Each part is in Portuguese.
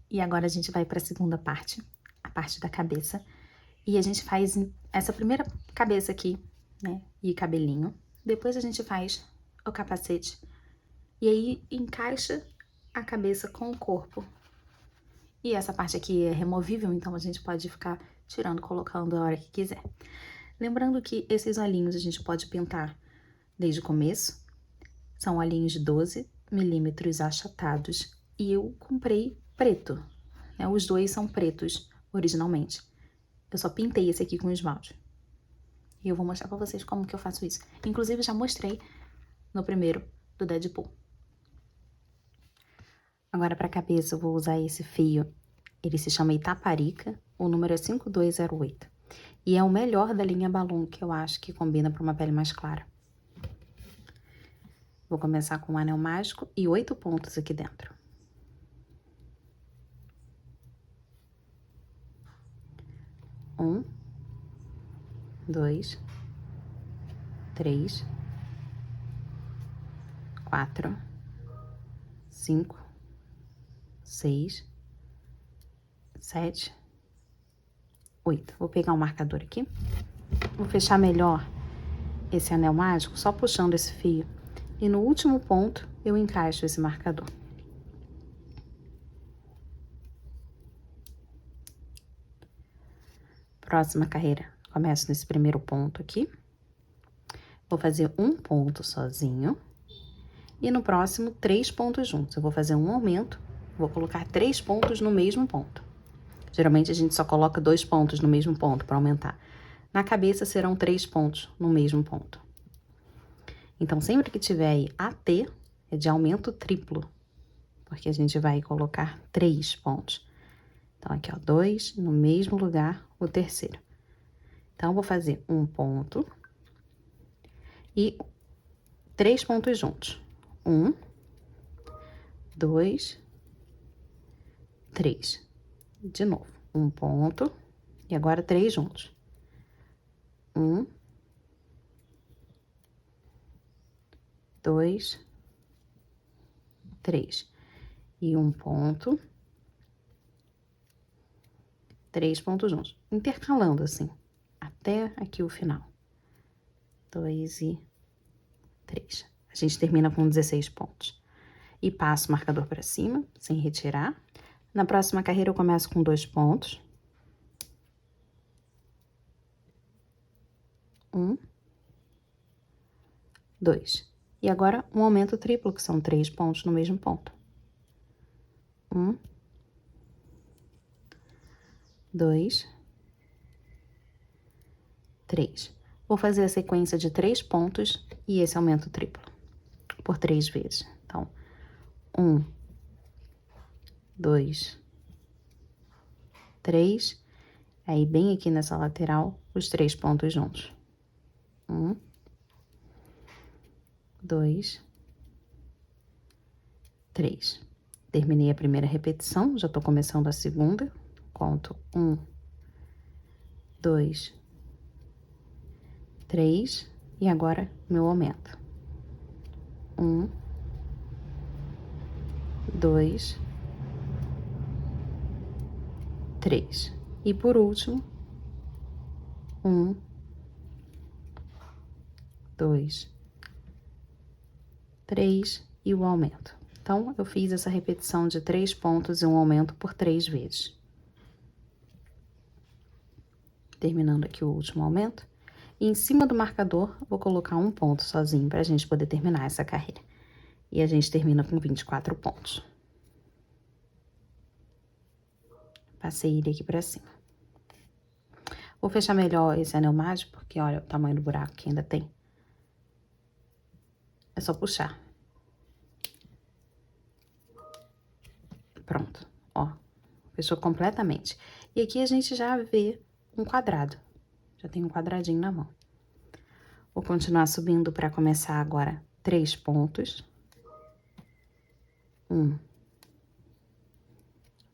E agora a gente vai para a segunda parte, a parte da cabeça. E a gente faz essa primeira cabeça aqui, né? E cabelinho. Depois a gente faz o capacete. E aí encaixa a cabeça com o corpo. E essa parte aqui é removível, então a gente pode ficar tirando, colocando a hora que quiser. Lembrando que esses olhinhos a gente pode pintar desde o começo. São olhinhos de 12 milímetros achatados. E eu comprei preto, né? Os dois são pretos originalmente. Eu só pintei esse aqui com esmalte. E eu vou mostrar pra vocês como que eu faço isso. Inclusive, já mostrei no primeiro do Deadpool. Agora, pra cabeça, eu vou usar esse fio. Ele se chama Itaparica, o número é 5208. E é o melhor da linha Balloon, que eu acho que combina pra uma pele mais clara. Vou começar com um anel mágico e 8 pontos aqui dentro. 1, 2, 3, 4, 5, 6, 7, 8. Vou pegar um marcador aqui. Vou fechar melhor esse anel mágico só puxando esse fio. E no último ponto eu encaixo esse marcador. Próxima carreira, começo nesse primeiro ponto aqui. Vou fazer um ponto sozinho. E no próximo, 3 pontos juntos. Eu vou fazer um aumento, vou colocar 3 pontos no mesmo ponto. Geralmente a gente só coloca 2 pontos no mesmo ponto para aumentar. Na cabeça serão 3 pontos no mesmo ponto. Então, sempre que tiver aí AT, é de aumento triplo. Porque a gente vai colocar 3 pontos. Então, aqui, ó, 2 no mesmo lugar, o terceiro. Então, vou fazer um ponto e 3 pontos juntos. 1, 2, 3. De novo, um ponto e agora 3 juntos. 1, 2, 3. E um ponto, 3 pontos juntos, intercalando assim, até aqui o final. 2 e 3. A gente termina com 16 pontos. E passo o marcador para cima, sem retirar. Na próxima carreira eu começo com 2 pontos. 1, 2. E agora um aumento triplo, que são 3 pontos no mesmo ponto. 1, 2, 3. Vou fazer a sequência de 3 pontos e esse aumento triplo, por 3 vezes. Então, 1, 2, 3. Aí, bem aqui nessa lateral, os 3 pontos juntos. 1, 2, 3. Terminei a primeira repetição, já tô começando a segunda. Conto 1, 2, 3. E agora, meu aumento. 1, 2, 3. E por último, 1, 2, 3 e o aumento. Então, eu fiz essa repetição de 3 pontos e um aumento por 3 vezes. Terminando aqui o último aumento. E em cima do marcador, vou colocar um ponto sozinho pra gente poder terminar essa carreira. E a gente termina com 24 pontos. Passei ele aqui pra cima. Vou fechar melhor esse anel mágico, porque olha o tamanho do buraco que ainda tem. É só puxar. Pronto, ó. Fechou completamente. E aqui a gente já vê um quadrado. Já tem um quadradinho na mão. Vou continuar subindo para começar agora 3 pontos. 1,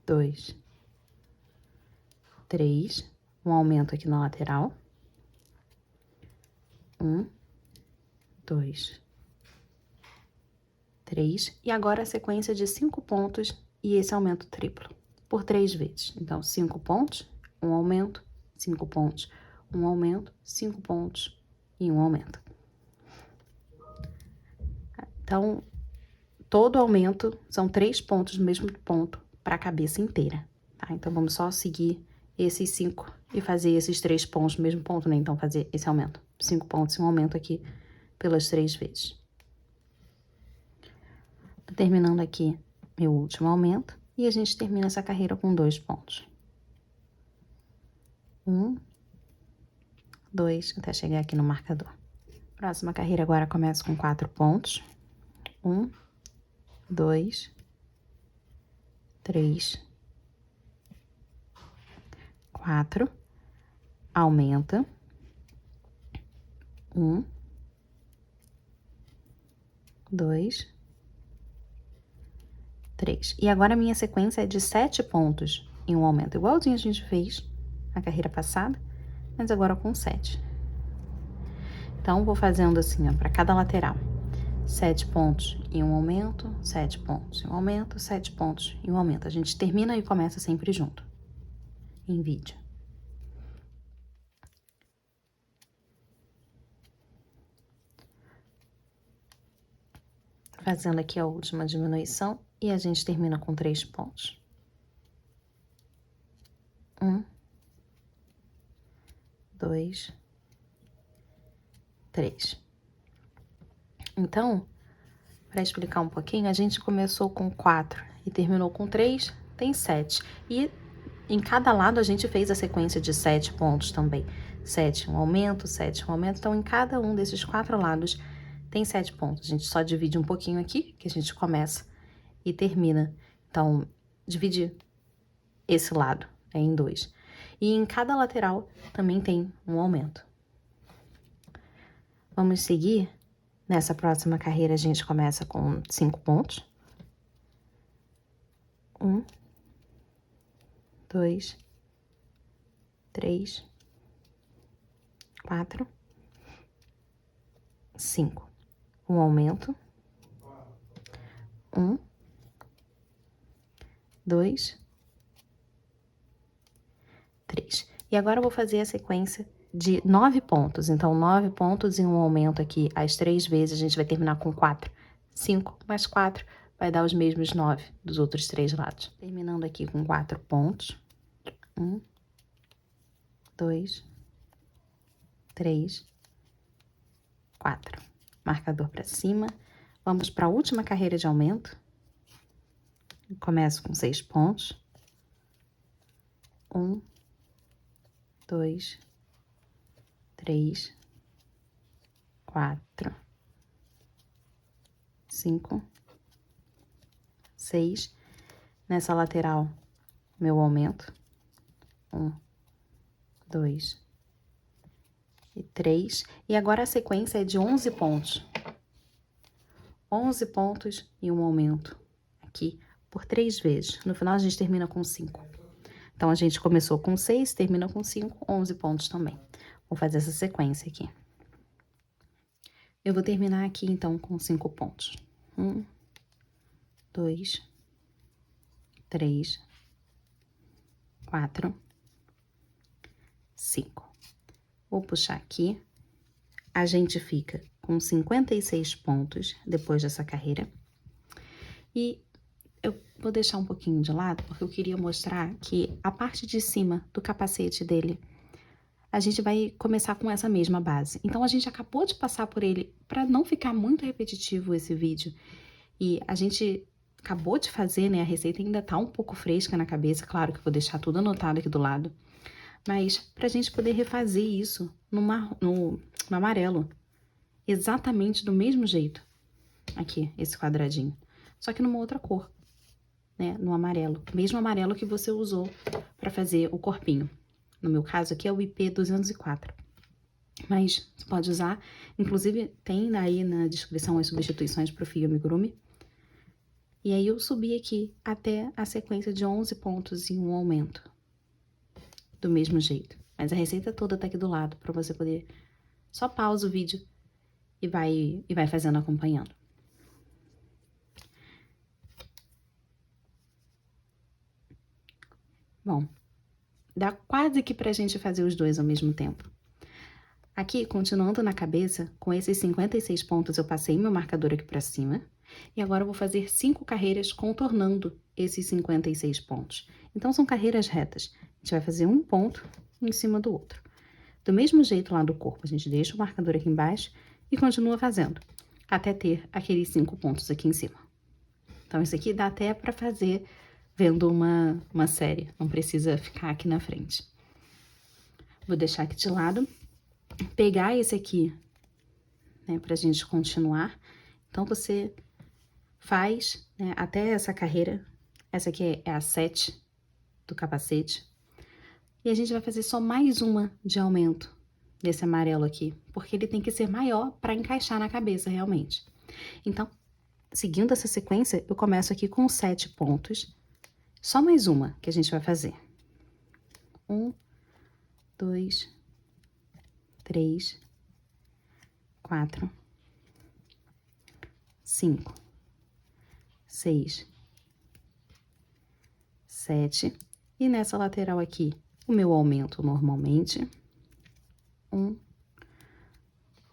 2, 3. Um aumento aqui na lateral. 1, 2, 3. E agora a sequência de 5 pontos e esse aumento triplo. por 3 vezes. Então, 5 pontos, um aumento, 5 pontos, um aumento, 5 pontos e um aumento. Então, todo aumento são 3 pontos no mesmo ponto para a cabeça inteira, tá? Então, vamos só seguir esses 5 e fazer esses 3 pontos no mesmo ponto, né? Então, fazer esse aumento. 5 pontos e um aumento aqui pelas 3 vezes. Tô terminando aqui meu último aumento e a gente termina essa carreira com 2 pontos. 1, 2, até chegar aqui no marcador. Próxima carreira agora começa com 4 pontos. 1, 2, 3, 4, aumenta. 1, 2, 3. E agora a minha sequência é de 7 pontos em um aumento, igualzinho a gente fez na carreira passada, mas agora com 7. Então, vou fazendo assim, ó, para cada lateral. 7 pontos em um aumento, 7 pontos em um aumento, 7 pontos em um aumento. A gente termina e começa sempre junto, em vídeo. Fazendo aqui a última diminuição e a gente termina com 3 pontos. 1, 2, 3. Então, para explicar um pouquinho, a gente começou com 4 e terminou com 3, tem 7. E em cada lado a gente fez a sequência de 7 pontos também. 7, um aumento, 7, um aumento. Então, em cada um desses 4 lados tem 7 pontos. A gente só divide um pouquinho aqui, que a gente começa e termina. Então, divide esse lado, né, em 2. E em cada lateral também tem um aumento. Vamos seguir. Nessa próxima carreira, a gente começa com 5 pontos. 1, 2, 3, 4, 5. Um aumento. 1, 2, 3. E agora eu vou fazer a sequência de 9 pontos. Então, 9 pontos e um aumento aqui às 3 vezes. A gente vai terminar com 4. 5 mais 4 vai dar os mesmos 9 dos outros 3 lados. Terminando aqui com 4 pontos. 1, 2, 3, 4. Marcador para cima. Vamos para a última carreira de aumento. Começo com 6 pontos. 1, 2, 3, 4, 5, 6. Nessa lateral, meu aumento. 1, 2 e 3. E agora a sequência é de 11 pontos. 11 pontos e um aumento aqui por 3 vezes. No final, a gente termina com 5. Então, a gente começou com 6, termina com 5, 11 pontos também. Vou fazer essa sequência aqui. Eu vou terminar aqui, então, com 5 pontos. 1, 2, 3, 4, 5. Vou puxar aqui. A gente fica com 56 pontos depois dessa carreira. E eu vou deixar um pouquinho de lado, porque eu queria mostrar que a parte de cima do capacete dele, a gente vai começar com essa mesma base. Então, a gente acabou de passar por ele, para não ficar muito repetitivo esse vídeo. E a gente acabou de fazer, né? A receita ainda tá um pouco fresca na cabeça. Claro que eu vou deixar tudo anotado aqui do lado. Mas pra gente poder refazer isso no amarelo. Exatamente do mesmo jeito. Aqui, esse quadradinho. Só que numa outra cor, né? No amarelo. Mesmo amarelo que você usou pra fazer o corpinho. No meu caso aqui é o IP204. Mas você pode usar, inclusive tem aí na descrição as substituições pro fio amigurumi. E aí eu subi aqui até a sequência de 11 pontos e um aumento. Do mesmo jeito. Mas a receita toda tá aqui do lado, pra você poder... Só pausa o vídeo e vai fazendo, acompanhando. Bom, dá quase que pra gente fazer os dois ao mesmo tempo. Aqui, continuando na cabeça, com esses 56 pontos, eu passei meu marcador aqui pra cima. E agora eu vou fazer 5 carreiras contornando esses 56 pontos. Então, são carreiras retas. A gente vai fazer um ponto em cima do outro. Do mesmo jeito lá do corpo, a gente deixa o marcador aqui embaixo e continua fazendo, até ter aqueles 5 pontos aqui em cima. Então, isso aqui dá até pra fazer vendo uma série, não precisa ficar aqui na frente. Vou deixar aqui de lado, pegar esse aqui, né, pra gente continuar. Então, você faz, né, até essa carreira, essa aqui é a 7 do capacete. E a gente vai fazer só mais uma de aumento desse amarelo aqui, porque ele tem que ser maior para encaixar na cabeça realmente. Então, seguindo essa sequência, eu começo aqui com 7 pontos. Só mais uma que a gente vai fazer. 1, 2, 3, 4, 5, 6, 7. E nessa lateral aqui, o meu aumento normalmente. 1,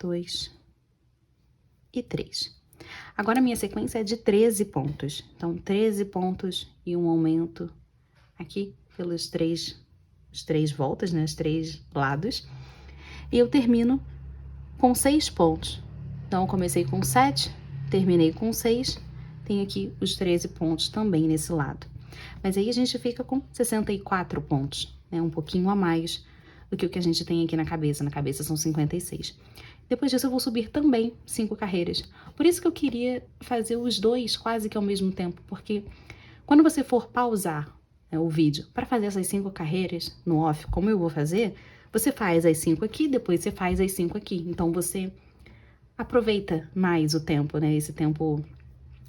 2 e 3. Agora, a minha sequência é de 13 pontos. Então, 13 pontos e um aumento aqui pelos as 3 voltas, né? Os 3 lados. E eu termino com 6 pontos. Então, eu comecei com 7, terminei com 6. Tenho aqui os 13 pontos também nesse lado. Mas aí a gente fica com 64 pontos, né? Um pouquinho a mais do que o que a gente tem aqui na cabeça. Na cabeça são 56. Depois disso, eu vou subir também 5 carreiras. Por isso que eu queria fazer os dois quase que ao mesmo tempo, porque quando você for pausar, né, o vídeo para fazer essas 5 carreiras no off, como eu vou fazer, você faz as 5 aqui, depois você faz as 5 aqui. Então, você aproveita mais o tempo, né? Esse tempo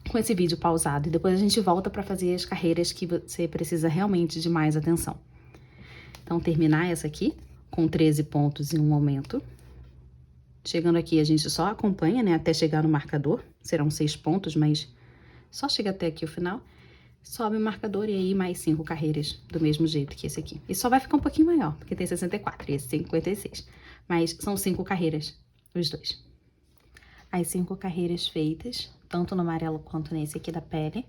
com esse vídeo pausado. E depois a gente volta para fazer as carreiras que você precisa realmente de mais atenção. Então, terminar essa aqui com 13 pontos e um aumento. Chegando aqui, a gente só acompanha, né, até chegar no marcador. Serão 6 pontos, mas só chega até aqui o final. Sobe o marcador e aí mais 5 carreiras do mesmo jeito que esse aqui. E só vai ficar um pouquinho maior, porque tem 64 e esse 56. Mas são 5 carreiras, os dois. As 5 carreiras feitas, tanto no amarelo quanto nesse aqui da pele.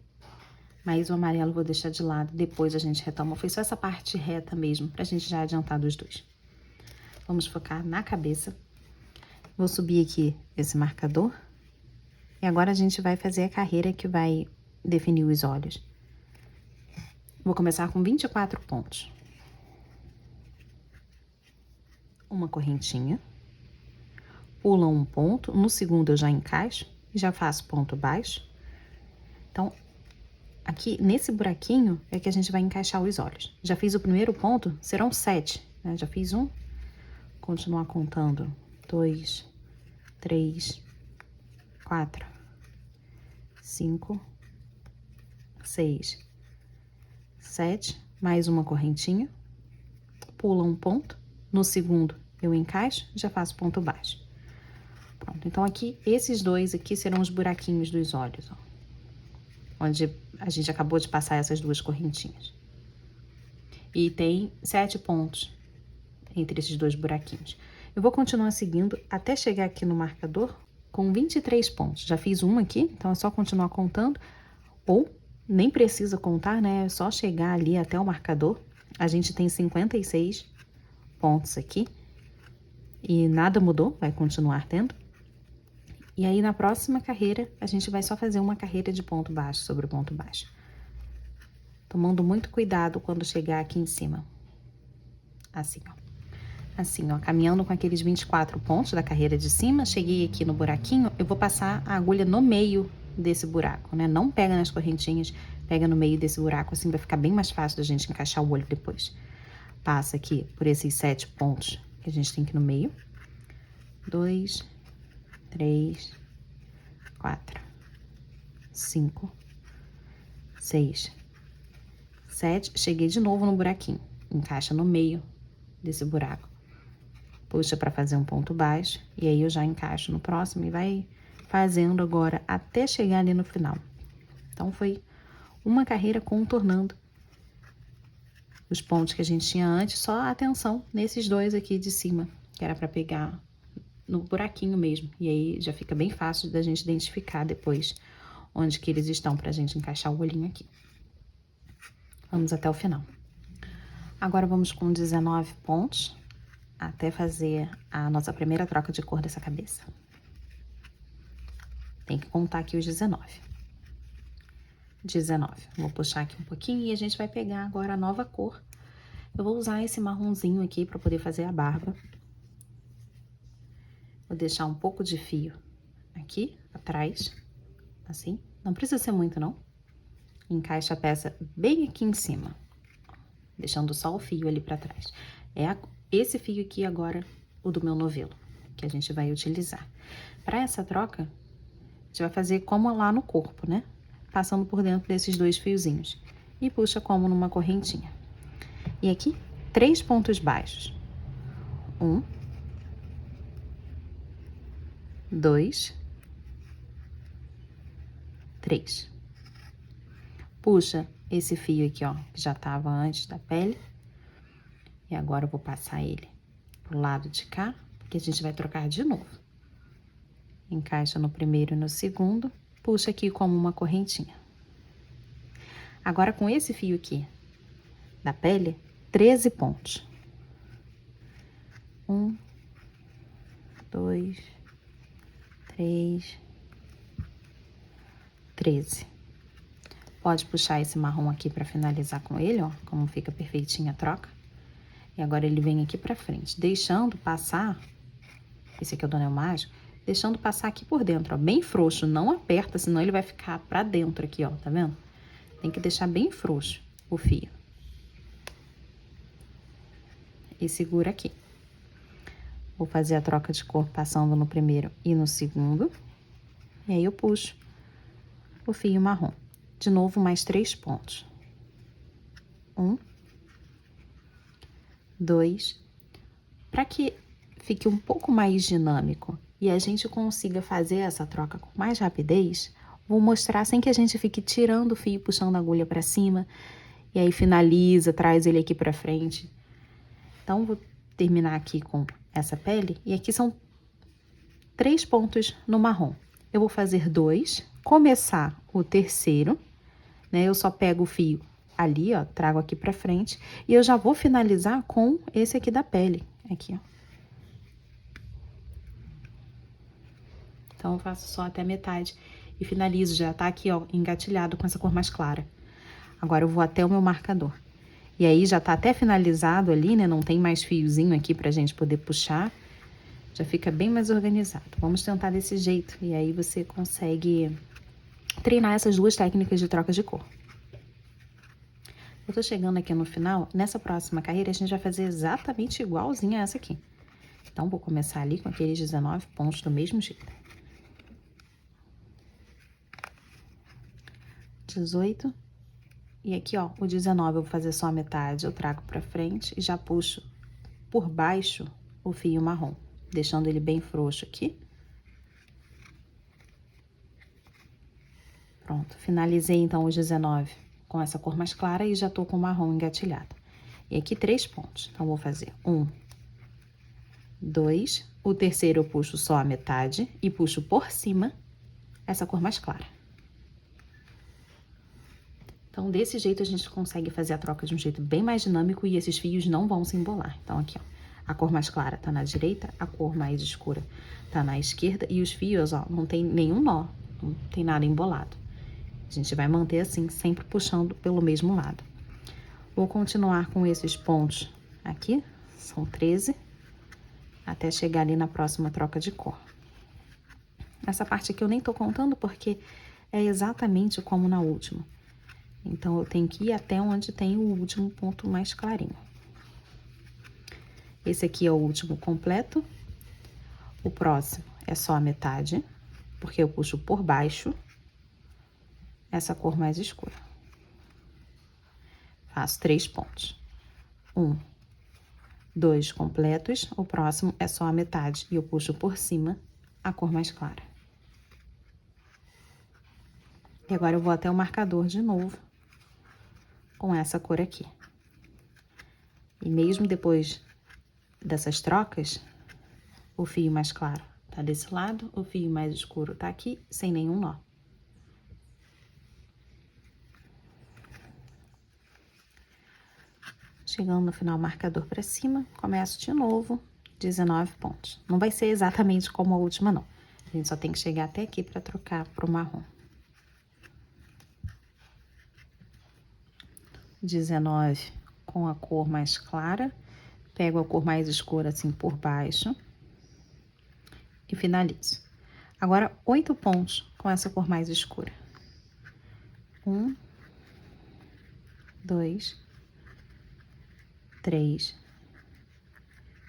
Mas o amarelo eu vou deixar de lado, depois a gente retoma. Foi só essa parte reta mesmo, pra gente já adiantar dos dois. Vamos focar na cabeça. Vou subir aqui esse marcador. E agora a gente vai fazer a carreira que vai definir os olhos. Vou começar com 24 pontos. Uma correntinha. Pula um ponto. No segundo eu já encaixo e já faço ponto baixo. Então, aqui nesse buraquinho é que a gente vai encaixar os olhos. Já fiz o primeiro ponto, serão 7, né? Já fiz um. Continuar contando. 2, 3, 4, 5, 6, 7, mais uma correntinha, pula um ponto, no segundo eu encaixo, já faço ponto baixo. Pronto, então aqui, esses dois aqui serão os buraquinhos dos olhos, ó, onde a gente acabou de passar essas duas correntinhas. E tem 7 pontos entre esses dois buraquinhos. Eu vou continuar seguindo até chegar aqui no marcador com 23 pontos. Já fiz uma aqui, então é só continuar contando, ou nem precisa contar, né? É só chegar ali até o marcador. A gente tem 56 pontos aqui e nada mudou, vai continuar tendo. E aí, na próxima carreira, a gente vai só fazer uma carreira de ponto baixo sobre ponto baixo. Tomando muito cuidado quando chegar aqui em cima. Assim, ó. Assim, ó, caminhando com aqueles 24 pontos da carreira de cima, cheguei aqui no buraquinho, eu vou passar a agulha no meio desse buraco, né? Não pega nas correntinhas, pega no meio desse buraco, assim vai ficar bem mais fácil da gente encaixar o olho depois. Passa aqui por esses 7 pontos que a gente tem aqui no meio. 2, 3, 4, 5, 6, 7. Cheguei de novo no buraquinho. Encaixa no meio desse buraco. Puxa para fazer um ponto baixo. E aí eu já encaixo no próximo e vai fazendo agora até chegar ali no final. Então, foi uma carreira contornando os pontos que a gente tinha antes, só atenção nesses dois aqui de cima, que era pra pegar no buraquinho mesmo. E aí já fica bem fácil da gente identificar depois onde que eles estão pra gente encaixar o olhinho aqui. Vamos até o final. Agora vamos com 19 pontos até fazer a nossa primeira troca de cor dessa cabeça. Tem que contar aqui os 19. 19. Vou puxar aqui um pouquinho e a gente vai pegar agora a nova cor. Eu vou usar esse marronzinho aqui para poder fazer a barba. Vou deixar um pouco de fio aqui atrás, assim. Não precisa ser muito, não. Encaixa a peça bem aqui em cima, deixando só o fio ali para trás. Esse fio aqui agora, o do meu novelo, que a gente vai utilizar. Para essa troca, a gente vai fazer como lá no corpo, né? Passando por dentro desses dois fiozinhos. E puxa como numa correntinha. E aqui, 3 pontos baixos. 1, 2, 3. Puxa esse fio aqui, ó, que já tava antes da pele. E agora eu vou passar ele pro lado de cá, porque a gente vai trocar de novo. Encaixa no primeiro e no segundo, puxa aqui como uma correntinha. Agora com esse fio aqui da pele, 13 pontos. 1, 2, 3, 13. Pode puxar esse marrom aqui para finalizar com ele, ó, como fica perfeitinha a troca. E agora ele vem aqui pra frente, deixando passar, esse aqui é o do anel mágico, deixando passar aqui por dentro, ó, bem frouxo, não aperta, senão ele vai ficar pra dentro aqui, ó, tá vendo? Tem que deixar bem frouxo o fio. E segura aqui. Vou fazer a troca de cor passando no primeiro e no segundo. E aí eu puxo o fio marrom. De novo, mais 3 pontos. 1, 2. Para que fique um pouco mais dinâmico e a gente consiga fazer essa troca com mais rapidez, vou mostrar sem que a gente fique tirando o fio, puxando a agulha para cima, e aí finaliza, traz ele aqui para frente. Então, vou terminar aqui com essa pele, e aqui são 3 pontos no marrom. Eu vou fazer 2, começar o terceiro, né? Eu só pego o fio ali, ó, trago aqui pra frente, e eu já vou finalizar com esse aqui da pele, aqui, ó. Então, eu faço só até metade e finalizo, já tá aqui, ó, engatilhado com essa cor mais clara. Agora, eu vou até o meu marcador. E aí, já tá até finalizado ali, né? Não tem mais fiozinho aqui pra gente poder puxar. Já fica bem mais organizado. Vamos tentar desse jeito, e aí você consegue treinar essas duas técnicas de troca de cor. Eu tô chegando aqui no final, nessa próxima carreira a gente vai fazer exatamente igualzinha a essa aqui. Então, vou começar ali com aqueles 19 pontos do mesmo jeito. 18. E aqui, ó, o 19 eu vou fazer só a metade, eu trago pra frente e já puxo por baixo o fio marrom, deixando ele bem frouxo aqui. Pronto, finalizei então os 19 com essa cor mais clara e já tô com o marrom engatilhado. E aqui 3 pontos, então vou fazer 1, 2, o terceiro eu puxo só a metade e puxo por cima essa cor mais clara. Então, desse jeito a gente consegue fazer a troca de um jeito bem mais dinâmico e esses fios não vão se embolar. Então, aqui, ó, a cor mais clara tá na direita, a cor mais escura tá na esquerda e os fios, ó, não tem nenhum nó, não tem nada embolado. A gente vai manter assim, sempre puxando pelo mesmo lado. Vou continuar com esses pontos aqui, são 13, até chegar ali na próxima troca de cor. Essa parte aqui eu nem tô contando porque é exatamente como na última. Então, eu tenho que ir até onde tem o último ponto mais clarinho. Esse aqui é o último completo. O próximo é só a metade, porque eu puxo por baixo essa cor mais escura. Faço 3 pontos. 1, 2 completos. O próximo é só a metade e eu puxo por cima a cor mais clara. E agora eu vou até o marcador de novo com essa cor aqui. E mesmo depois dessas trocas, o fio mais claro tá desse lado, o fio mais escuro tá aqui, sem nenhum nó. Chegando no final, marcador pra cima, começo de novo, 19 pontos. Não vai ser exatamente como a última, não. A gente só tem que chegar até aqui pra trocar pro marrom. 19 com a cor mais clara, pego a cor mais escura assim por baixo e finalizo. Agora, 8 pontos com essa cor mais escura. 1, 2, 3,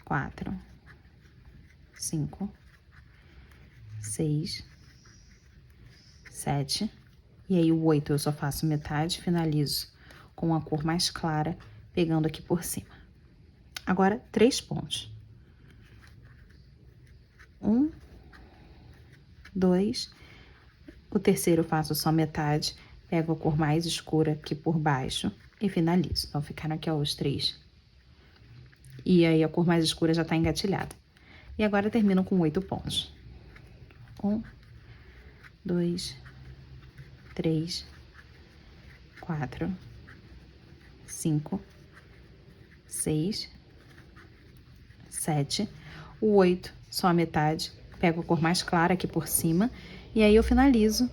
4, 5, 6, 7. E aí, o 8 eu só faço metade, finalizo com a cor mais clara, pegando aqui por cima. Agora, 3 pontos. 1, 2, o terceiro eu faço só metade, pego a cor mais escura aqui por baixo e finalizo. Então, ficaram aqui, ó, os 3. E aí, a cor mais escura já tá engatilhada. E agora, termino com 8 pontos. 1, 2, 3, 4, 5, 6, 7, o 8, só a metade, pego a cor mais clara aqui por cima, e aí eu finalizo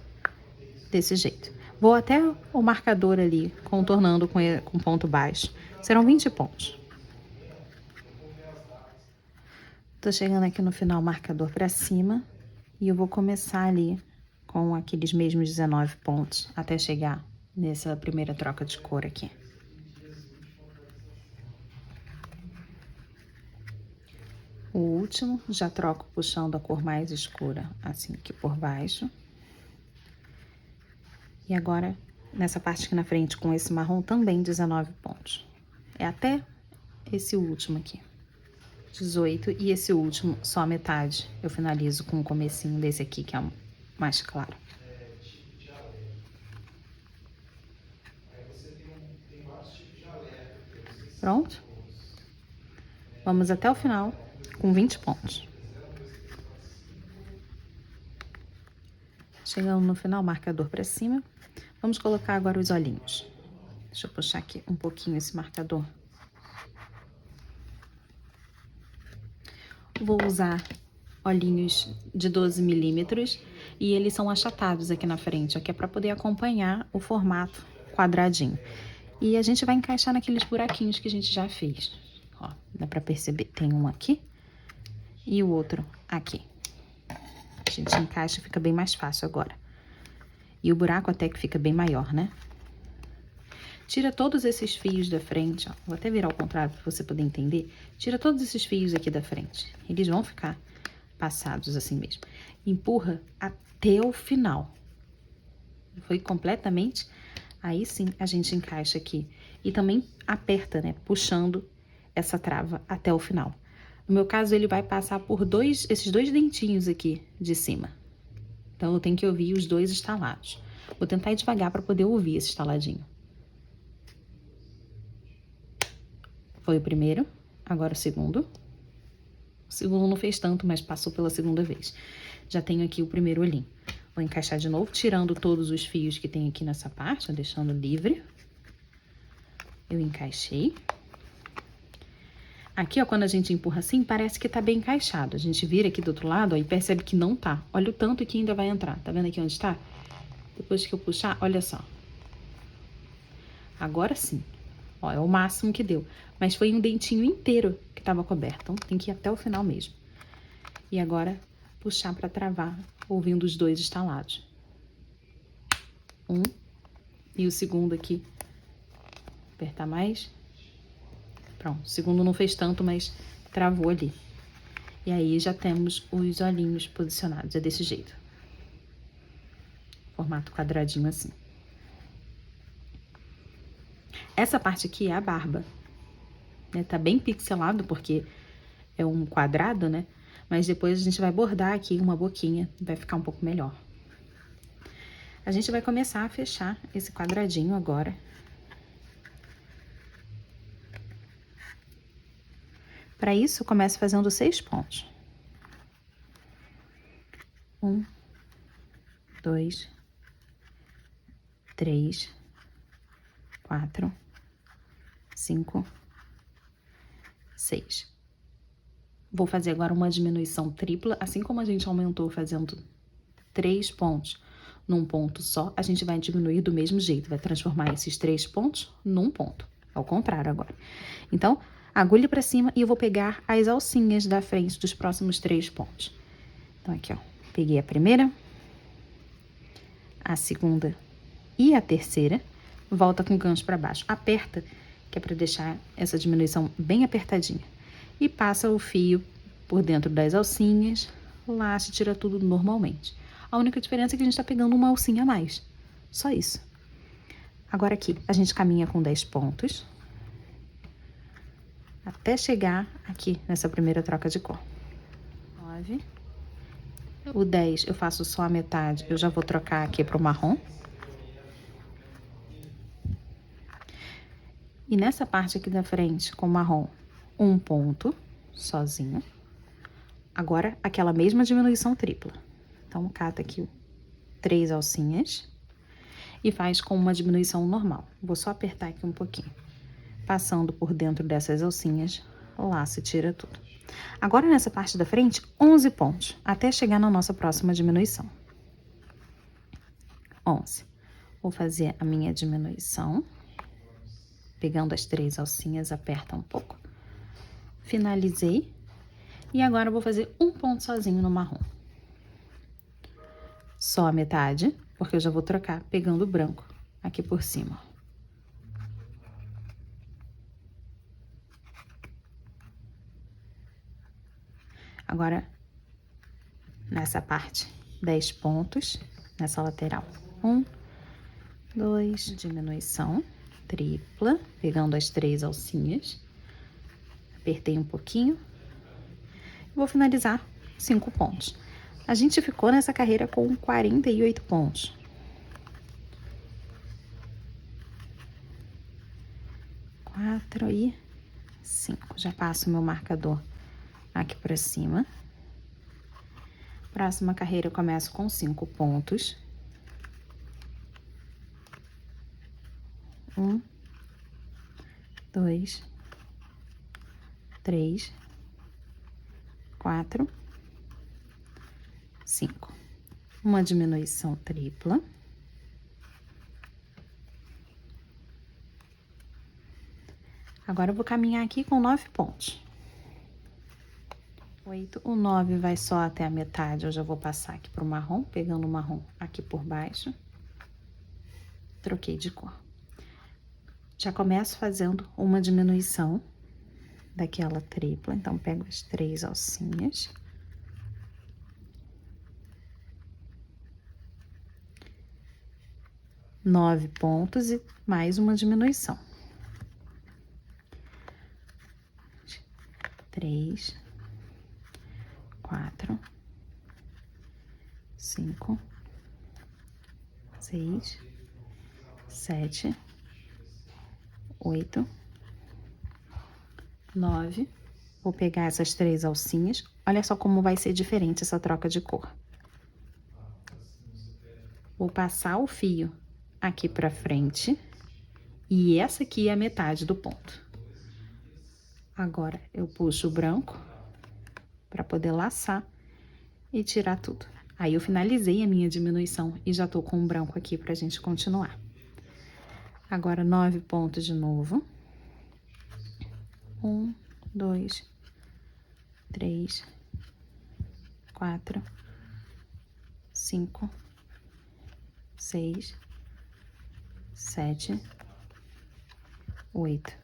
desse jeito. Vou até o marcador ali, contornando com ponto baixo. Serão 20 pontos. Tô chegando aqui no final, marcador pra cima, e eu vou começar ali com aqueles mesmos 19 pontos, até chegar nessa primeira troca de cor aqui. O último, já troco puxando a cor mais escura, assim aqui por baixo. E agora, nessa parte aqui na frente, com esse marrom, também 19 pontos. É até esse último aqui, 18, e esse último, só a metade. Eu finalizo com o comecinho desse aqui, que é o mais claro. Pronto? Vamos até o final, com 20 pontos. Chegando no final, marcador pra cima. Vamos colocar agora os olhinhos. Deixa eu puxar aqui um pouquinho esse marcador. Vou usar olhinhos de 12 milímetros e eles são achatados aqui na frente, aqui é para poder acompanhar o formato quadradinho. E a gente vai encaixar naqueles buraquinhos que a gente já fez. Ó, dá para perceber, tem um aqui e o outro aqui. A gente encaixa e fica bem mais fácil agora. E o buraco até que fica bem maior, né? Tira todos esses fios da frente, ó. Vou até virar ao contrário para você poder entender. Tira todos esses fios aqui da frente. Eles vão ficar passados assim mesmo. Empurra até o final. Foi completamente. Aí sim a gente encaixa aqui. E também aperta, né? Puxando essa trava até o final. No meu caso, ele vai passar por esses dois dentinhos aqui de cima. Então, eu tenho que ouvir os dois estalados. Vou tentar ir devagar para poder ouvir esse estaladinho. Foi o primeiro, agora o segundo. O segundo não fez tanto, mas passou pela segunda vez. Já tenho aqui o primeiro olhinho. Vou encaixar de novo, tirando todos os fios que tem aqui nessa parte, deixando livre. Eu encaixei. Aqui, ó, quando a gente empurra assim, parece que tá bem encaixado. A gente vira aqui do outro lado, ó, e percebe que não tá. Olha o tanto que ainda vai entrar. Tá vendo aqui onde tá? Depois que eu puxar, olha só. Agora sim. Ó, é o máximo que deu. Mas foi um dentinho inteiro que tava coberto. Então, tem que ir até o final mesmo. E agora, puxar pra travar, ouvindo os dois estalados. Um. E o segundo aqui. Apertar mais. Pronto. O segundo não fez tanto, mas travou ali. E aí, já temos os olhinhos posicionados. É desse jeito. Formato quadradinho assim. Essa parte aqui é a barba, né? Tá bem pixelado porque é um quadrado, né? Mas depois a gente vai bordar aqui uma boquinha, vai ficar um pouco melhor. A gente vai começar a fechar esse quadradinho agora. Para isso, eu começo fazendo 6 pontos. 1, 2, 3, 4, 5, 6. Vou fazer agora uma diminuição tripla, assim como a gente aumentou fazendo 3 pontos num ponto só, a gente vai diminuir do mesmo jeito, vai transformar esses 3 pontos num ponto, ao contrário agora. Então, agulha para cima e eu vou pegar as alcinhas da frente dos próximos 3 pontos. Então, aqui, ó, peguei a primeira, a segunda e a terceira, volta com o gancho para baixo, aperta, que é para deixar essa diminuição bem apertadinha, e passa o fio por dentro das alcinhas, laça e tira tudo normalmente. A única diferença é que a gente tá pegando uma alcinha a mais, só isso. Agora aqui, a gente caminha com 10 pontos, até chegar aqui nessa primeira troca de cor. 9. O 10 eu faço só a metade, eu já vou trocar aqui pro marrom. E nessa parte aqui da frente, com marrom, um ponto, sozinho. Agora, aquela mesma diminuição tripla. Então, cata aqui 3 alcinhas e faz com uma diminuição normal. Vou só apertar aqui um pouquinho. Passando por dentro dessas alcinhas, laça e tira tudo. Agora, nessa parte da frente, 11 pontos, até chegar na nossa próxima diminuição. 11. Vou fazer a minha diminuição. Pegando as 3 alcinhas, aperta um pouco. Finalizei. E agora eu vou fazer um ponto sozinho no marrom. Só a metade, porque eu já vou trocar pegando o branco aqui por cima. Agora, nessa parte, 10 pontos, nessa lateral. 1, 2, diminuição, tripla, pegando as 3 alcinhas. Apertei um pouquinho. Vou finalizar 5 pontos. A gente ficou nessa carreira com 48 pontos. Quatro e 5. Já passo o meu marcador aqui pra cima. Próxima carreira eu começo com 5 pontos. 1, 2, 3, 4, 5. Uma diminuição tripla. Agora eu vou caminhar aqui com 9 pontos. 8, o 9 vai só até a metade, eu já vou passar aqui pro marrom, pegando o marrom aqui por baixo. Troquei de cor. Já começo fazendo uma diminuição daquela tripla, então pego as 3 alcinhas. Nove pontos e mais uma diminuição. 3, 4, 5, 6, 7, 8, 9. Vou pegar essas 3 alcinhas. Olha só como vai ser diferente essa troca de cor. Vou passar o fio aqui pra frente. E essa aqui é a metade do ponto. Agora, eu puxo o branco pra poder laçar e tirar tudo. Aí, eu finalizei a minha diminuição e já tô com o branco aqui pra gente continuar. Agora, 9 pontos de novo. 1, 2, 3, 4, 5, 6, 7, 8,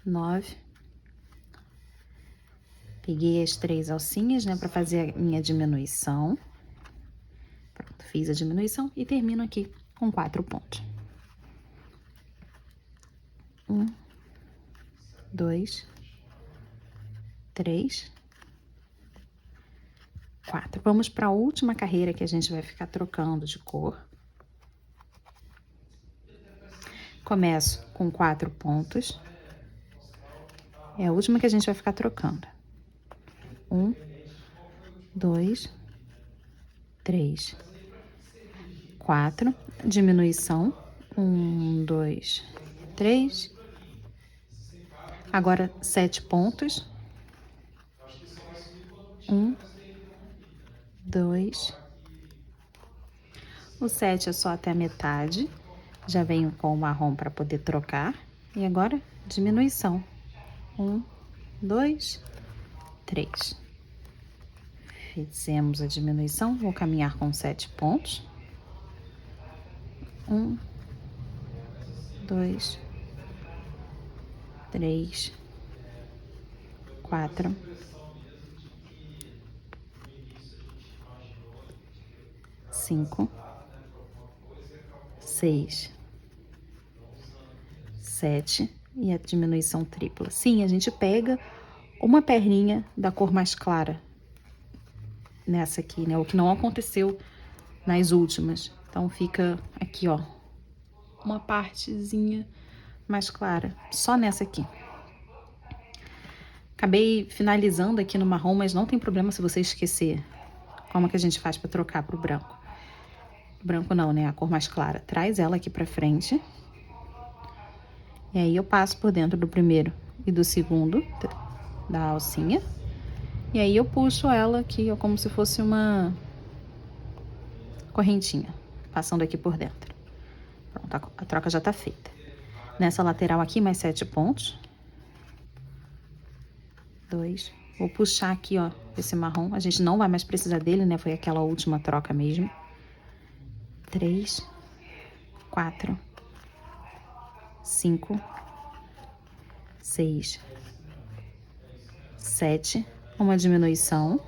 9. Peguei as 3 alcinhas, né, pra fazer a minha diminuição. Pronto, fiz a diminuição e termino aqui com 4 pontos. 1, 2, 3, 4. Vamos para a última carreira que a gente vai ficar trocando de cor. Começo com 4 pontos. É a última que a gente vai ficar trocando. 1, 2, 3, 4. Diminuição. 1, 2, 3. Agora 7 pontos. 1, 2. O 7 é só até a metade. Já venho com o marrom para poder trocar. E agora, diminuição. 1, 2, 3. Fizemos a diminuição. Vou caminhar com 7 pontos. 1, 2, 3, 4, 5, 6, 7 e a diminuição tripla. Sim, a gente pega uma perninha da cor mais clara nessa aqui, né? O que não aconteceu nas últimas. Então fica aqui, ó, uma partezinha mais clara, só nessa aqui. Acabei finalizando aqui no marrom, mas não tem problema se você esquecer como que a gente faz para trocar pro branco. Branco não, né? A cor mais clara. Traz ela aqui pra frente. E aí eu passo por dentro do primeiro e do segundo da alcinha. E aí eu puxo ela aqui, ó, como se fosse uma correntinha, passando aqui por dentro. Pronto, a troca já tá feita. Nessa lateral aqui, mais 7 pontos. 2. Vou puxar aqui, ó, esse marrom. A gente não vai mais precisar dele, né? Foi aquela última troca mesmo. 3, 4, 5, 6, 7. Uma diminuição.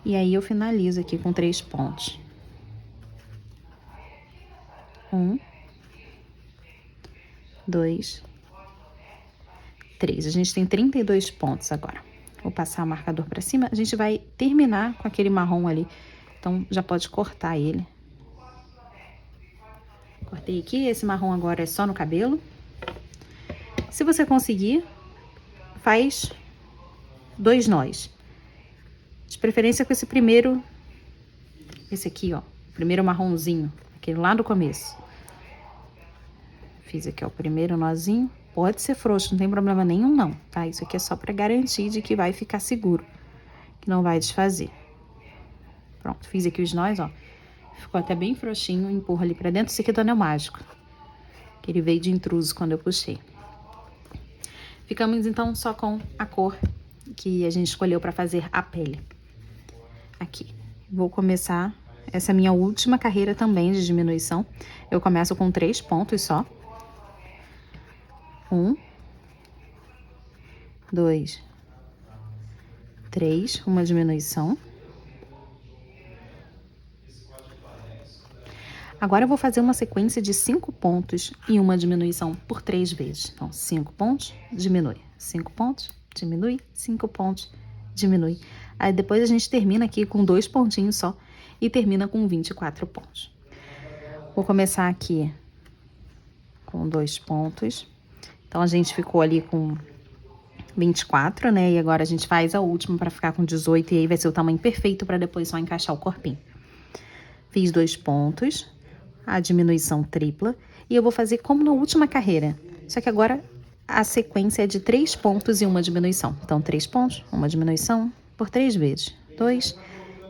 E aí eu finalizo aqui com 3 pontos. 1, 2, 3. A gente tem 32 pontos agora. Vou passar o marcador pra cima. A gente vai terminar com aquele marrom ali. Então, já pode cortar ele. Cortei aqui. Esse marrom agora é só no cabelo. Se você conseguir, faz 2 nós. De preferência com esse primeiro... Esse aqui, ó. Primeiro marronzinho. Aquele lá do começo. Fiz aqui, ó, o primeiro nozinho. Pode ser frouxo, não tem problema nenhum não, tá? Isso aqui é só pra garantir de que vai ficar seguro. Que não vai desfazer. Pronto, fiz aqui os nós, ó. Ficou até bem frouxinho, empurra ali pra dentro. Esse aqui é do anel mágico. Que ele veio de intruso quando eu puxei. Ficamos, então, só com a cor que a gente escolheu pra fazer a pele. Aqui. Vou começar essa minha última carreira também de diminuição. Eu começo com 3 pontos só. 1, 2, 3, uma diminuição. Agora eu vou fazer uma sequência de 5 pontos e uma diminuição por 3 vezes. Então, 5 pontos, diminui. 5 pontos, diminui. 5 pontos, diminui. Aí depois a gente termina aqui com 2 pontinhos só e termina com 24 pontos. Vou começar aqui com 2 pontos. Então, a gente ficou ali com 24, né? E agora a gente faz a última para ficar com 18 e aí vai ser o tamanho perfeito para depois só encaixar o corpinho. Fiz 2 pontos, a diminuição tripla e eu vou fazer como na última carreira. Só que agora a sequência é de 3 pontos e uma diminuição. Então, 3 pontos, uma diminuição por 3 vezes. 2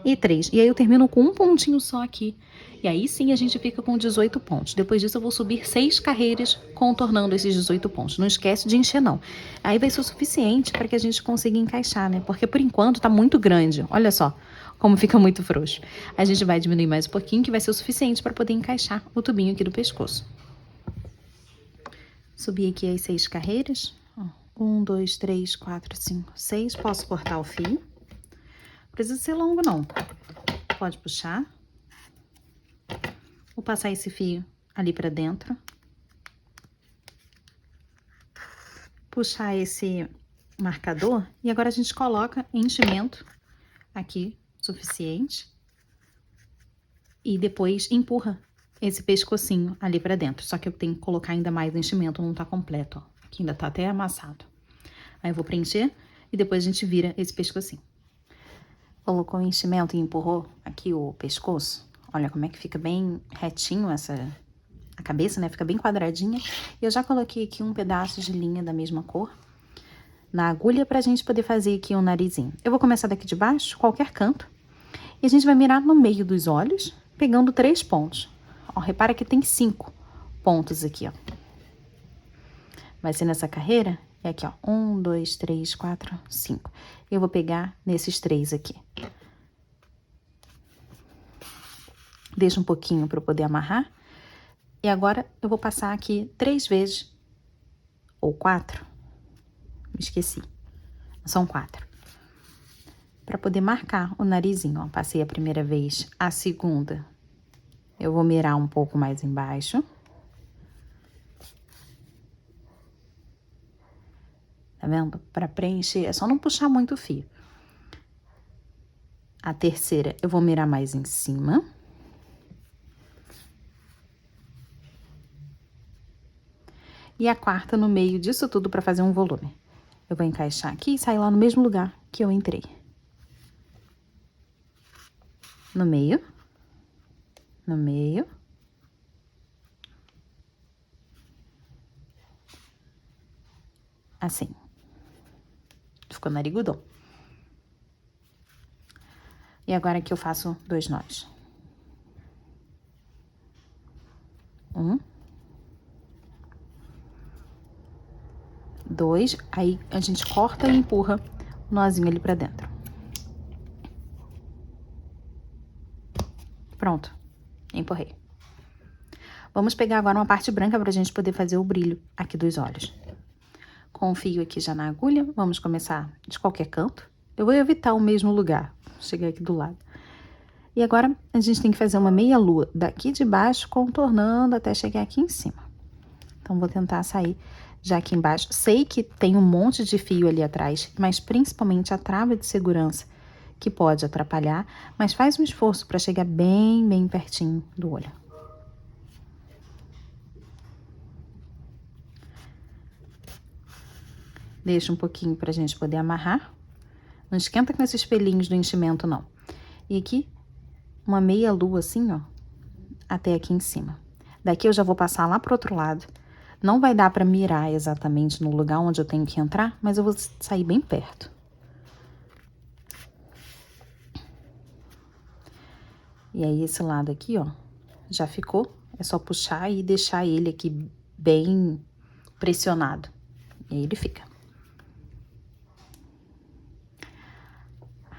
e 3. E aí eu termino com um pontinho só aqui. E aí sim a gente fica com 18 pontos. Depois disso eu vou subir 6 carreiras contornando esses 18 pontos. Não esquece de encher não. Aí vai ser o suficiente para que a gente consiga encaixar, né? Porque por enquanto tá muito grande. Olha só como fica muito frouxo. A gente vai diminuir mais um pouquinho que vai ser o suficiente para poder encaixar o tubinho aqui do pescoço. Subi aqui as 6 carreiras. 1, 2, 3, 4, 5, 6. Posso cortar o fio. Não precisa ser longo não. Pode puxar. Vou passar esse fio ali pra dentro. Puxar esse marcador. E agora a gente coloca enchimento aqui, suficiente. E depois empurra esse pescocinho ali pra dentro. Só que eu tenho que colocar ainda mais enchimento, não tá completo, ó. que ainda tá até amassado. Aí eu vou preencher e depois a gente vira esse pescocinho. Colocou o enchimento e empurrou aqui o pescoço. Olha como é que fica bem retinho a cabeça, né? Fica bem quadradinha. E eu já coloquei aqui um pedaço de linha da mesma cor na agulha pra gente poder fazer aqui um narizinho. Eu vou começar daqui de baixo, qualquer canto. E a gente vai mirar no meio dos olhos, pegando 3 pontos. Ó, repara que tem 5 pontos aqui, ó. Vai ser nessa carreira, é aqui, ó. 1, 2, 3, 4, 5. Eu vou pegar nesses 3 aqui. Deixa um pouquinho para eu poder amarrar. E agora eu vou passar aqui 3 vezes. Ou 4. Me esqueci. São 4. Para poder marcar o narizinho, ó. Passei a primeira vez, a segunda. Eu vou mirar um pouco mais embaixo. Tá vendo? Para preencher, é só não puxar muito o fio. A terceira, eu vou mirar mais em cima. E a quarta no meio disso tudo para fazer um volume. Eu vou encaixar aqui e sair lá no mesmo lugar que eu entrei. No meio. No meio. Assim. Ficou narigudão. E agora aqui eu faço 2 nós. 1. 2. Aí a gente corta e empurra o nozinho ali pra dentro. Pronto. Empurrei. Vamos pegar agora uma parte branca pra gente poder fazer o brilho aqui dos olhos. Com o fio aqui já na agulha, vamos começar de qualquer canto. Eu vou evitar o mesmo lugar. Cheguei aqui do lado. E agora, a gente tem que fazer uma meia lua daqui de baixo, contornando até chegar aqui em cima. Então, vou tentar sair já aqui embaixo. Sei que tem um monte de fio ali atrás, mas principalmente a trava de segurança, que pode atrapalhar. Mas faz um esforço para chegar bem, bem pertinho do olho. Deixa um pouquinho pra gente poder amarrar. Não esquenta com esses pelinhos do enchimento, não. E aqui, uma meia lua assim, ó, até aqui em cima. Daqui eu já vou passar lá pro outro lado. Não vai dar pra mirar exatamente no lugar onde eu tenho que entrar, mas eu vou sair bem perto. E aí, esse lado aqui, ó, já ficou. É só puxar e deixar ele aqui bem pressionado. E aí ele fica.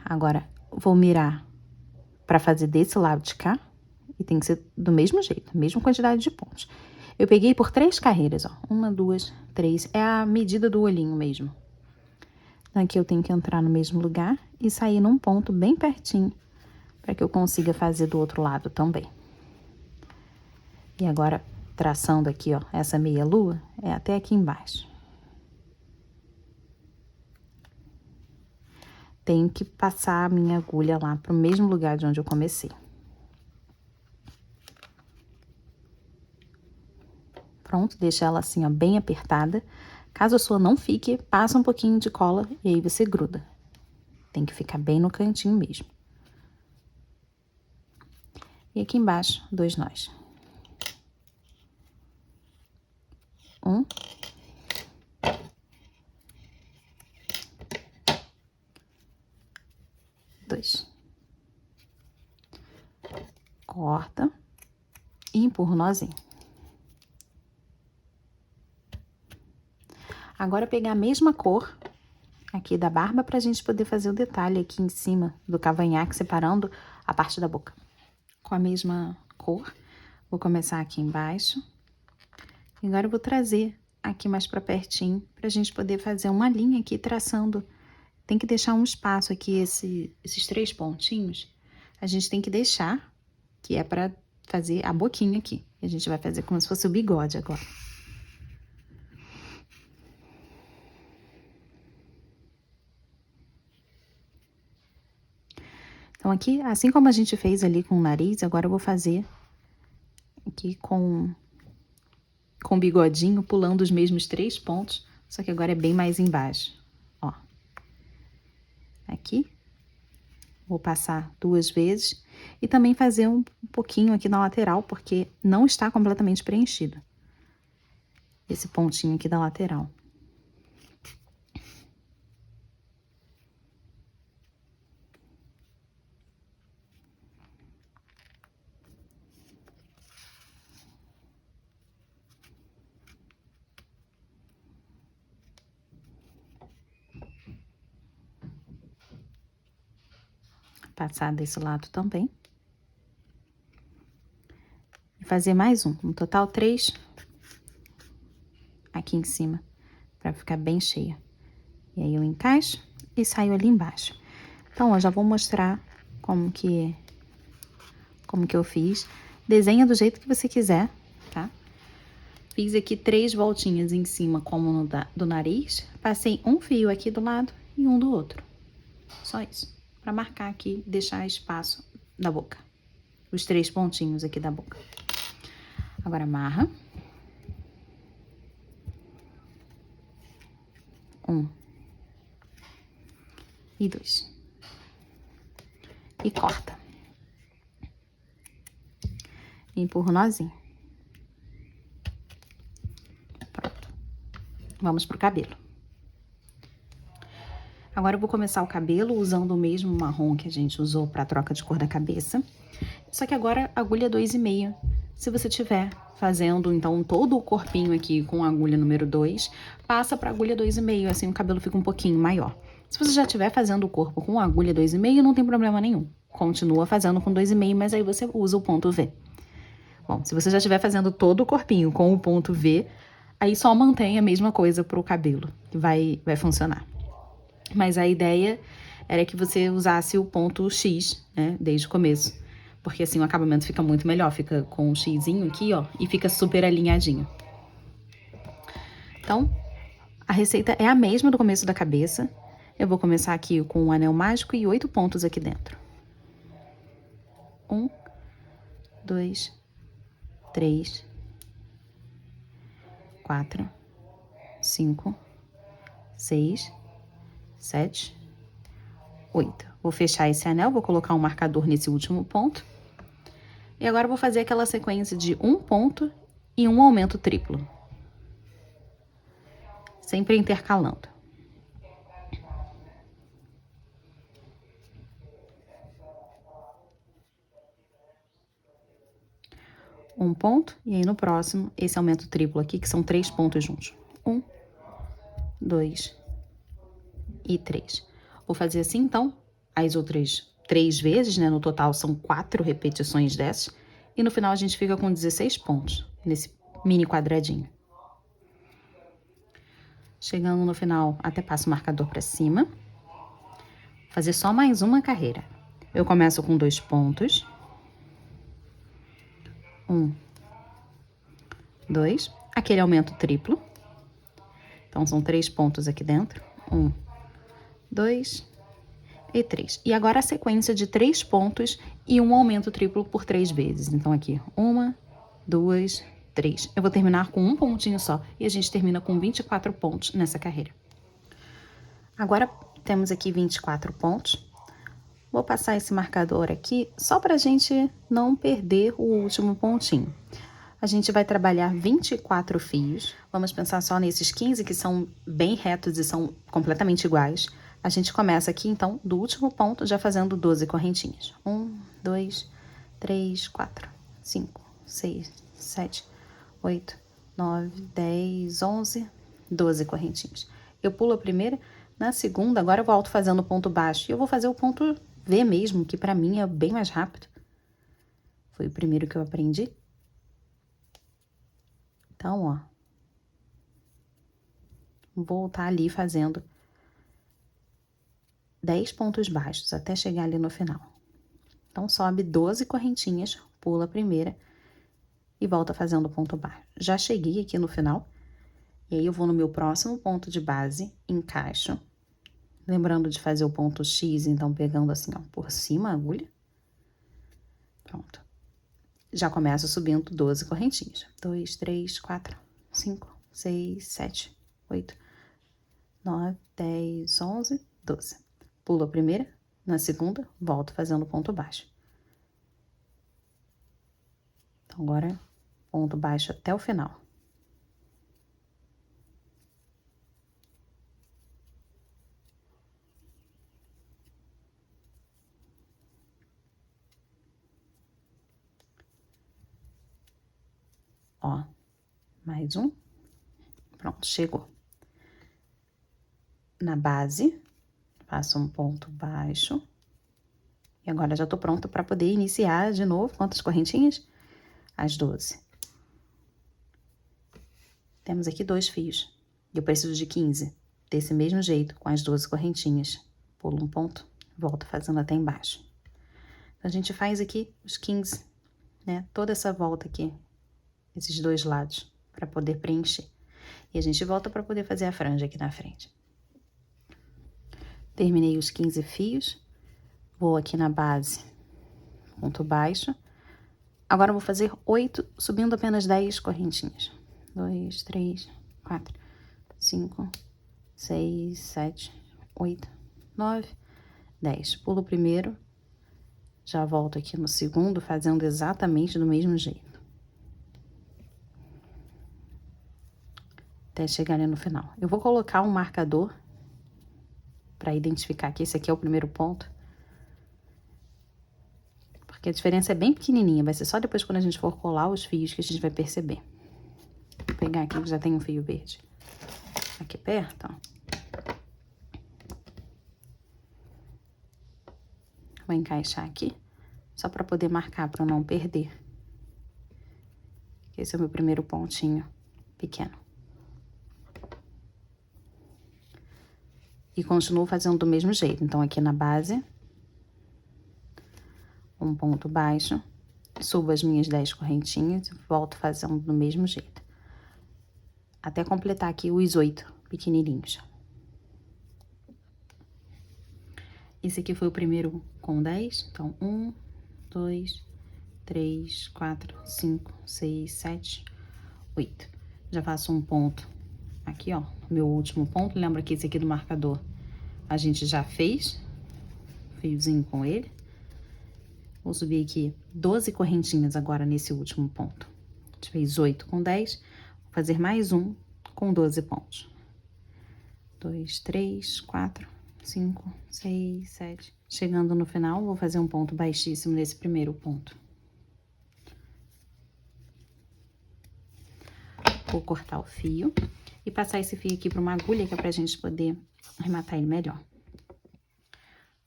Agora, vou mirar pra fazer desse lado de cá. E tem que ser do mesmo jeito, mesma quantidade de pontos. Eu peguei por 3 carreiras, ó. 1, 2, 3. É a medida do olhinho mesmo. Então, aqui eu tenho que entrar no mesmo lugar e sair num ponto bem pertinho, para que eu consiga fazer do outro lado também. E agora, traçando aqui, ó, essa meia lua, é até aqui embaixo. Tenho que passar a minha agulha lá pro mesmo lugar de onde eu comecei. Pronto, deixa ela assim, ó, bem apertada. Caso a sua não fique, passa um pouquinho de cola e aí você gruda. Tem que ficar bem no cantinho mesmo. E aqui embaixo, 2 nós. 1. 2. Corta e empurra o nozinho. Agora, pegar a mesma cor aqui da barba pra gente poder fazer o detalhe aqui em cima do cavanhaque, separando a parte da boca. Com a mesma cor, vou começar aqui embaixo. E agora eu vou trazer aqui mais pra pertinho, pra gente poder fazer uma linha aqui traçando. Tem que deixar um espaço aqui, esses 3 pontinhos, a gente tem que deixar, que é pra fazer a boquinha aqui. A gente vai fazer como se fosse o bigode agora. Então, aqui, assim como a gente fez ali com o nariz, agora eu vou fazer aqui com com bigodinho, pulando os mesmos 3 pontos, só que agora é bem mais embaixo, ó. Aqui, vou passar 2 vezes e também fazer um pouquinho aqui na lateral, porque não está completamente preenchido. Esse pontinho aqui da lateral. Passar desse lado também. E fazer mais um. No total, 3 aqui em cima, pra ficar bem cheia. E aí eu encaixo e saio ali embaixo. Então, ó, já vou mostrar como que eu fiz. Desenha do jeito que você quiser, tá? Fiz aqui 3 voltinhas em cima, como no do nariz. Passei um fio aqui do lado e um do outro. Só isso. Pra marcar aqui, deixar espaço da boca. Os 3 pontinhos aqui da boca. Agora amarra. 1 e 2. E corta. E empurra o nozinho. Pronto. Vamos pro cabelo. Agora eu vou começar o cabelo usando o mesmo marrom que a gente usou pra troca de cor da cabeça. Só que agora agulha 2,5. Se você tiver fazendo, então, todo o corpinho aqui com a agulha número 2, passa pra agulha 2,5, assim o cabelo fica um pouquinho maior. Se você já estiver fazendo o corpo com a agulha 2,5, não tem problema nenhum. Continua fazendo com 2,5, mas aí você usa o ponto V. Bom, se você já estiver fazendo todo o corpinho com o ponto V, aí só mantém a mesma coisa pro cabelo, que vai funcionar. Mas a ideia era que você usasse o ponto X, né, desde o começo. Porque assim o acabamento fica muito melhor, fica com um xizinho aqui, ó, e fica super alinhadinho. Então, a receita é a mesma do começo da cabeça. Eu vou começar aqui com um anel mágico e 8 pontos aqui dentro. 1, 2, 3, 4, 5, 6, 7, 8. Vou fechar esse anel, vou colocar um marcador nesse último ponto. E agora eu vou fazer aquela sequência de um ponto e um aumento triplo. Sempre intercalando. Um ponto, e aí no próximo, esse aumento triplo aqui, que são 3 pontos juntos. 1, 2 e 3. Vou fazer assim, então, as outras 3 vezes, né? No total são 4 repetições dessas. E no final a gente fica com 16 pontos, nesse mini quadradinho. Chegando no final, até passo o marcador pra cima. Fazer só mais uma carreira. Eu começo com 2 pontos. 1, 2, aquele aumento triplo. Então, são 3 pontos aqui dentro. 1, 2 e 3. E agora a sequência de 3 pontos e um aumento triplo por 3 vezes. Então, aqui, 1, 2, 3. Eu vou terminar com um pontinho só e a gente termina com 24 pontos nessa carreira. Agora, temos aqui 24 pontos. Vou passar esse marcador aqui só pra gente não perder o último pontinho. A gente vai trabalhar 24 fios. Vamos pensar só nesses 15 que são bem retos e são completamente iguais. A gente começa aqui, então, do último ponto, já fazendo 12 correntinhas. 1, 2, 3, 4, 5, 6, 7, 8, 9, 10, 11, 12 correntinhas. Eu pulo a primeira, na segunda, agora eu volto fazendo o ponto baixo. E eu vou fazer o ponto V mesmo, que pra mim é bem mais rápido. Foi o primeiro que eu aprendi. Então, ó. Vou voltar ali fazendo 10 pontos baixos até chegar ali no final. Então, sobe 12 correntinhas, pula a primeira e volta fazendo o ponto baixo. Já cheguei aqui no final. E aí, eu vou no meu próximo ponto de base, encaixo. Lembrando de fazer o ponto X, então, pegando assim, ó, por cima a agulha. Pronto. Já começo subindo 12 correntinhas. 2, 3, 4, 5, 6, 7, 8, 9, 10, 11, 12. Pulo a primeira, na segunda, volto fazendo ponto baixo. Então, agora, ponto baixo até o final. Ó, mais um. Pronto, chegou. Na base, faço um ponto baixo. E agora já tô pronta para poder iniciar de novo. Quantas correntinhas? As 12. Temos aqui 2 fios. E eu preciso de 15. Desse mesmo jeito, com as 12 correntinhas. Pulo um ponto, volto fazendo até embaixo. Então, a gente faz aqui os 15, né? Toda essa volta aqui, esses dois lados, para poder preencher. E a gente volta para poder fazer a franja aqui na frente. Terminei os 15 fios. Vou aqui na base, ponto baixo. Agora eu vou fazer 8, subindo apenas 10 correntinhas. 2, 3, 4, 5, 6, 7, 8, 9, 10. Pulo o primeiro, já volto aqui no segundo, fazendo exatamente do mesmo jeito. Até chegar ali no final. Eu vou colocar um marcador para identificar que esse aqui é o primeiro ponto. Porque a diferença é bem pequenininha, vai ser só depois quando a gente for colar os fios que a gente vai perceber. Vou pegar aqui que já tem um fio verde aqui perto, ó. Vou encaixar aqui, só para poder marcar, para eu não perder. Esse é o meu primeiro pontinho pequeno. E continuo fazendo do mesmo jeito. Então, aqui na base, um ponto baixo, subo as minhas 10 correntinhas e volto fazendo do mesmo jeito. Até completar aqui os 8 pequenininhos. Esse aqui foi o primeiro com 10. Então, 1, 2, 3, 4, 5, 6, 7, 8. Já faço um ponto aqui, ó, meu último ponto. Lembra que esse aqui do marcador a gente já fez fiozinho com ele. Vou subir aqui 12 correntinhas agora nesse último ponto. A gente fez 8 com 10, vou fazer mais um com 12 pontos. 2, 3, 4, 5, 6, 7. Chegando no final, vou fazer um ponto baixíssimo nesse primeiro ponto. Vou cortar o fio e passar esse fio aqui para uma agulha, que é pra gente poder arrematar ele melhor.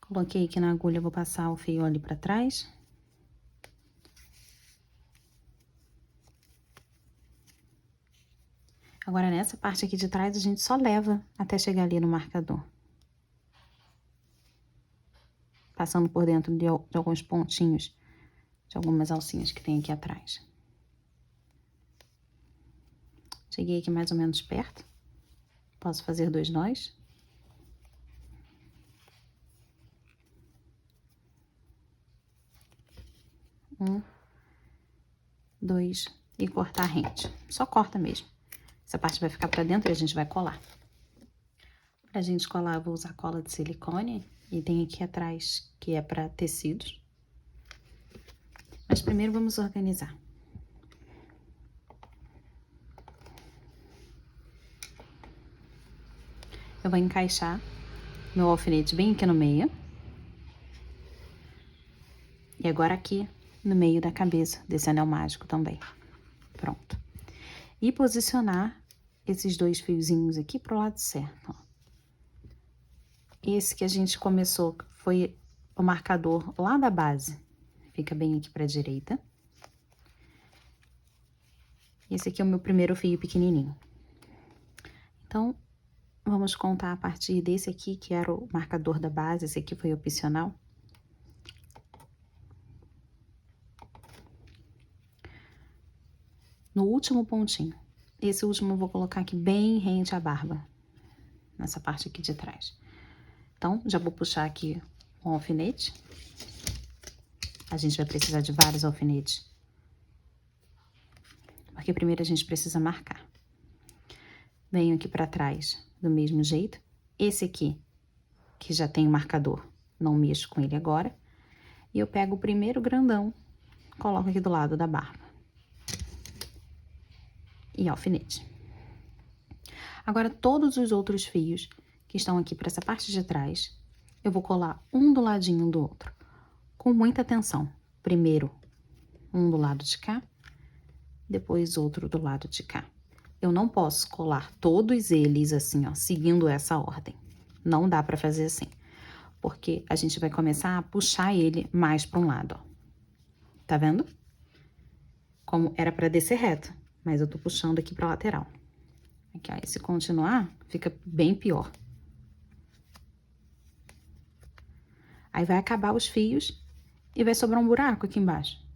Coloquei aqui na agulha, vou passar o fio ali pra trás. Agora, nessa parte aqui de trás, a gente só leva até chegar ali no marcador. Passando por dentro de alguns pontinhos, de algumas alcinhas que tem aqui atrás. Cheguei aqui mais ou menos perto. Posso fazer 2 nós. Um, 2 e cortar rente. Só corta mesmo. Essa parte vai ficar pra dentro e a gente vai colar. Pra gente colar, eu vou usar cola de silicone. E tem aqui atrás, que é pra tecidos. Mas primeiro vamos organizar. Eu vou encaixar meu alfinete bem aqui no meio. E agora aqui no meio da cabeça desse anel mágico também. Pronto. E posicionar esses 2 fiozinhos aqui pro lado certo, ó. Esse que a gente começou foi o marcador lá da base. Fica bem aqui pra direita. Esse aqui é o meu primeiro fio pequenininho. Então, vamos contar a partir desse aqui, que era o marcador da base. Esse aqui foi opcional. No último pontinho. Esse último eu vou colocar aqui bem rente à barba. Nessa parte aqui de trás. Então, já vou puxar aqui um alfinete. A gente vai precisar de vários alfinetes. Porque primeiro a gente precisa marcar. Venho aqui pra trás do mesmo jeito. Esse aqui, que já tem o marcador, não mexo com ele agora. E eu pego o primeiro grandão, coloco aqui do lado da barba. E alfinete. Agora, todos os outros fios que estão aqui para essa parte de trás, eu vou colar um do ladinho do outro, com muita atenção. Primeiro, um do lado de cá, depois outro do lado de cá. Eu não posso colar todos eles assim, ó, seguindo essa ordem. Não dá para fazer assim, porque a gente vai começar a puxar ele mais para um lado, ó. Tá vendo? Como era para descer reto, mas eu tô puxando aqui pra lateral. Aqui, ó, e se continuar, fica bem pior. Aí vai acabar os fios e vai sobrar um buraco aqui embaixo.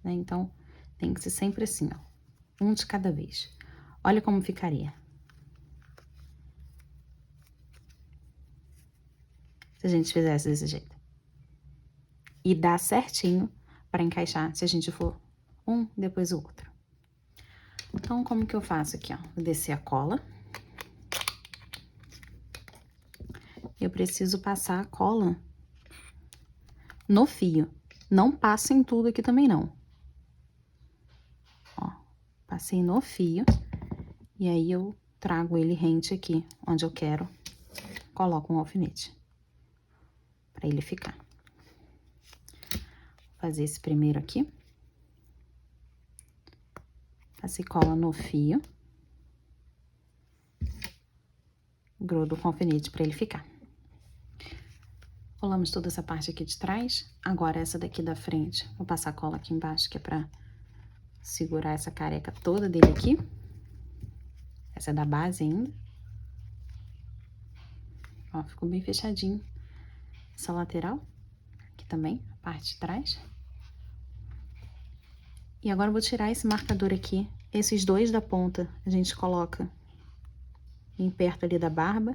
Né? Então, tem que ser sempre assim, ó. Um de cada vez. Olha como ficaria. Se a gente fizesse desse jeito. E dá certinho para encaixar se a gente for um, depois o outro. Então, como que eu faço aqui, ó? Vou descer a cola. Eu preciso passar a cola no fio. Não passa em tudo aqui também, não. Ó, passei no fio. E aí, eu trago ele rente aqui, onde eu quero. Coloco um alfinete. Pra ele ficar. Vou fazer esse primeiro aqui. Passei cola no fio. Grudo com alfinete pra ele ficar. Colamos toda essa parte aqui de trás. Agora, essa daqui da frente. Vou passar cola aqui embaixo, que é pra segurar essa careca toda dele aqui. Essa é da base ainda. Ó, ficou bem fechadinho. Essa lateral. Aqui também, a parte de trás. E agora eu vou tirar esse marcador aqui. Esses dois da ponta, a gente coloca bem perto ali da barba.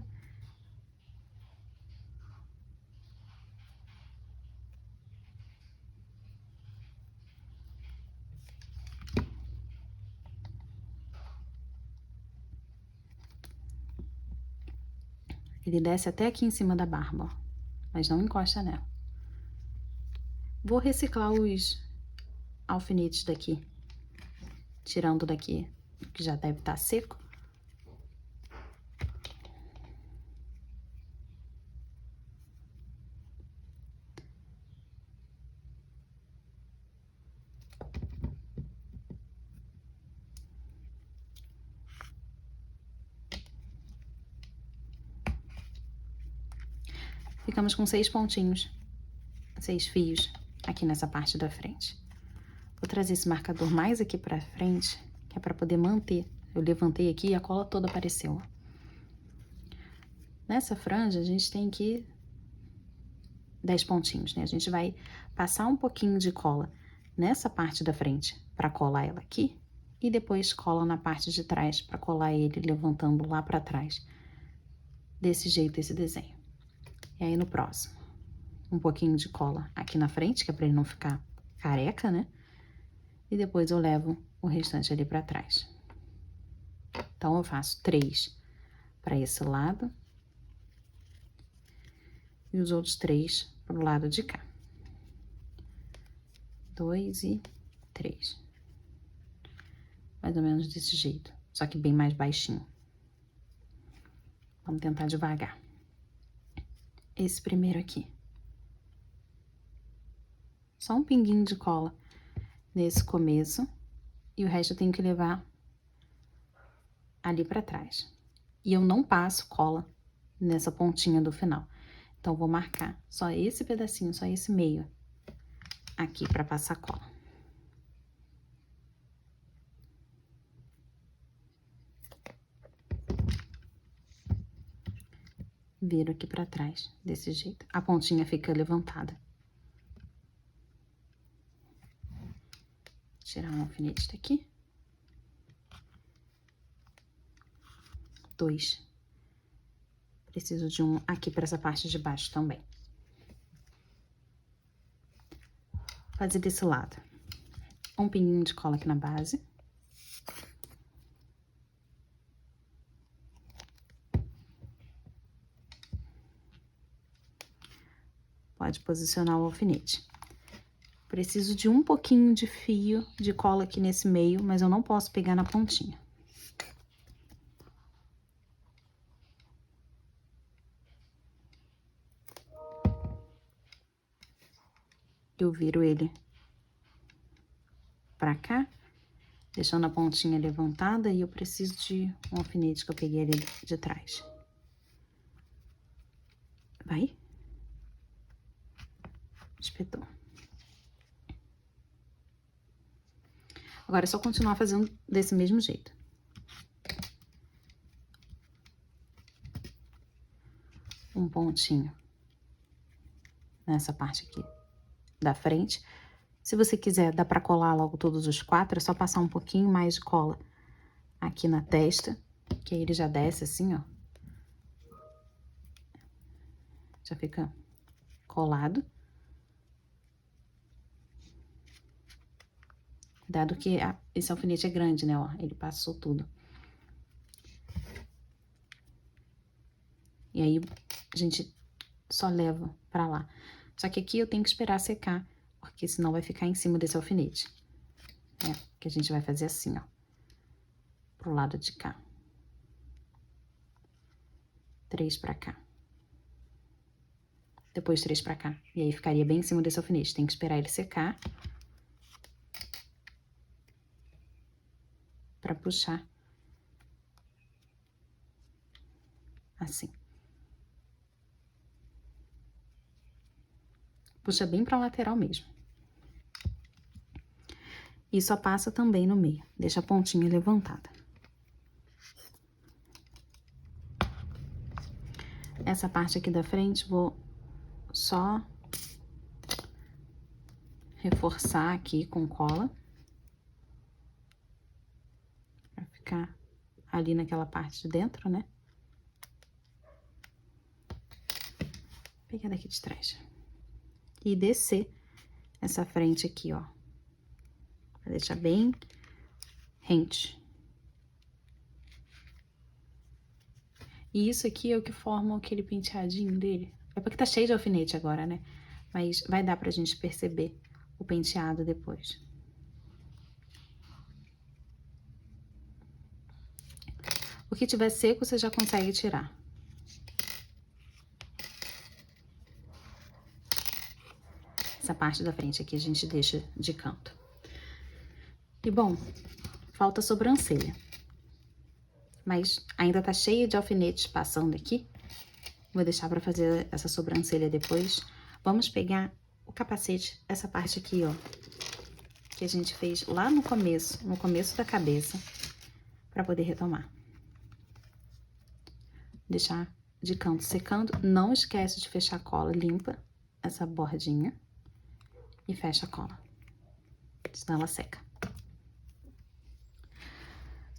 Ele desce até aqui em cima da barba, ó. Mas não encosta nela. Vou reciclar os alfinetes daqui. Tirando daqui, que já deve estar seco. Ficamos com 6 pontinhos, 6 fios aqui nessa parte da frente. Vou trazer esse marcador mais aqui pra frente, que é pra poder manter. Eu levantei aqui e a cola toda apareceu, ó. Nessa franja, a gente tem aqui 10 pontinhos, né? A gente vai passar um pouquinho de cola nessa parte da frente pra colar ela aqui. E depois cola na parte de trás pra colar ele levantando lá pra trás. Desse jeito, esse desenho. E aí, no próximo, um pouquinho de cola aqui na frente, que é pra ele não ficar careca, né? E depois eu levo o restante ali pra trás. Então, eu faço 3 pra esse lado. E os outros 3 pro lado de cá. 2 e 3. Mais ou menos desse jeito, só que bem mais baixinho. Vamos tentar devagar. Esse primeiro aqui. Só um pinguinho de cola nesse começo. E o resto eu tenho que levar ali pra trás. E eu não passo cola nessa pontinha do final. Então, vou marcar só esse pedacinho, só esse meio aqui pra passar cola. Viro aqui pra trás, desse jeito. A pontinha fica levantada. Tirar um alfinete daqui. 2. Preciso de um aqui para essa parte de baixo também. Fazer desse lado. Um pinguinho de cola aqui na base. Pode posicionar o alfinete. Preciso de um pouquinho de fio de cola aqui nesse meio, mas eu não posso pegar na pontinha. Eu viro ele pra cá, deixando a pontinha levantada, e eu preciso de um alfinete que eu peguei ali de trás. Vai. Espetou. Agora é só continuar fazendo desse mesmo jeito. Um pontinho nessa parte aqui da frente. Se você quiser, dá pra colar logo todos os 4, é só passar um pouquinho mais de cola aqui na testa, que aí ele já desce assim, ó. Já fica colado. Dado que esse alfinete é grande, né, ó, ele passou tudo. E aí, a gente só leva pra lá. Só que aqui eu tenho que esperar secar, porque senão vai ficar em cima desse alfinete. Que a gente vai fazer assim, ó, pro lado de cá. 3 pra cá. Depois 3 pra cá. E aí ficaria bem em cima desse alfinete. Tem que esperar ele secar pra puxar. Assim. Puxa bem pra lateral mesmo. E só passa também no meio. Deixa a pontinha levantada. Essa parte aqui da frente, vou só reforçar aqui com cola. Pra ficar ali naquela parte de dentro, né? Vou pegar daqui de trás. E descer essa frente aqui, ó. Pra deixar bem rente. E isso aqui é o que forma aquele penteadinho dele. É porque tá cheio de alfinete agora, né? Mas vai dar pra gente perceber o penteado depois. O que tiver seco, você já consegue tirar. Essa parte da frente aqui a gente deixa de canto. E bom, falta a sobrancelha. Mas ainda tá cheia de alfinetes passando aqui. Vou deixar pra fazer essa sobrancelha depois. Vamos pegar o capacete, essa parte aqui, ó, que a gente fez lá no começo da cabeça, pra poder retomar. Deixar de canto secando. Não esquece de fechar a cola, limpa essa bordinha e fecha a cola, senão ela seca.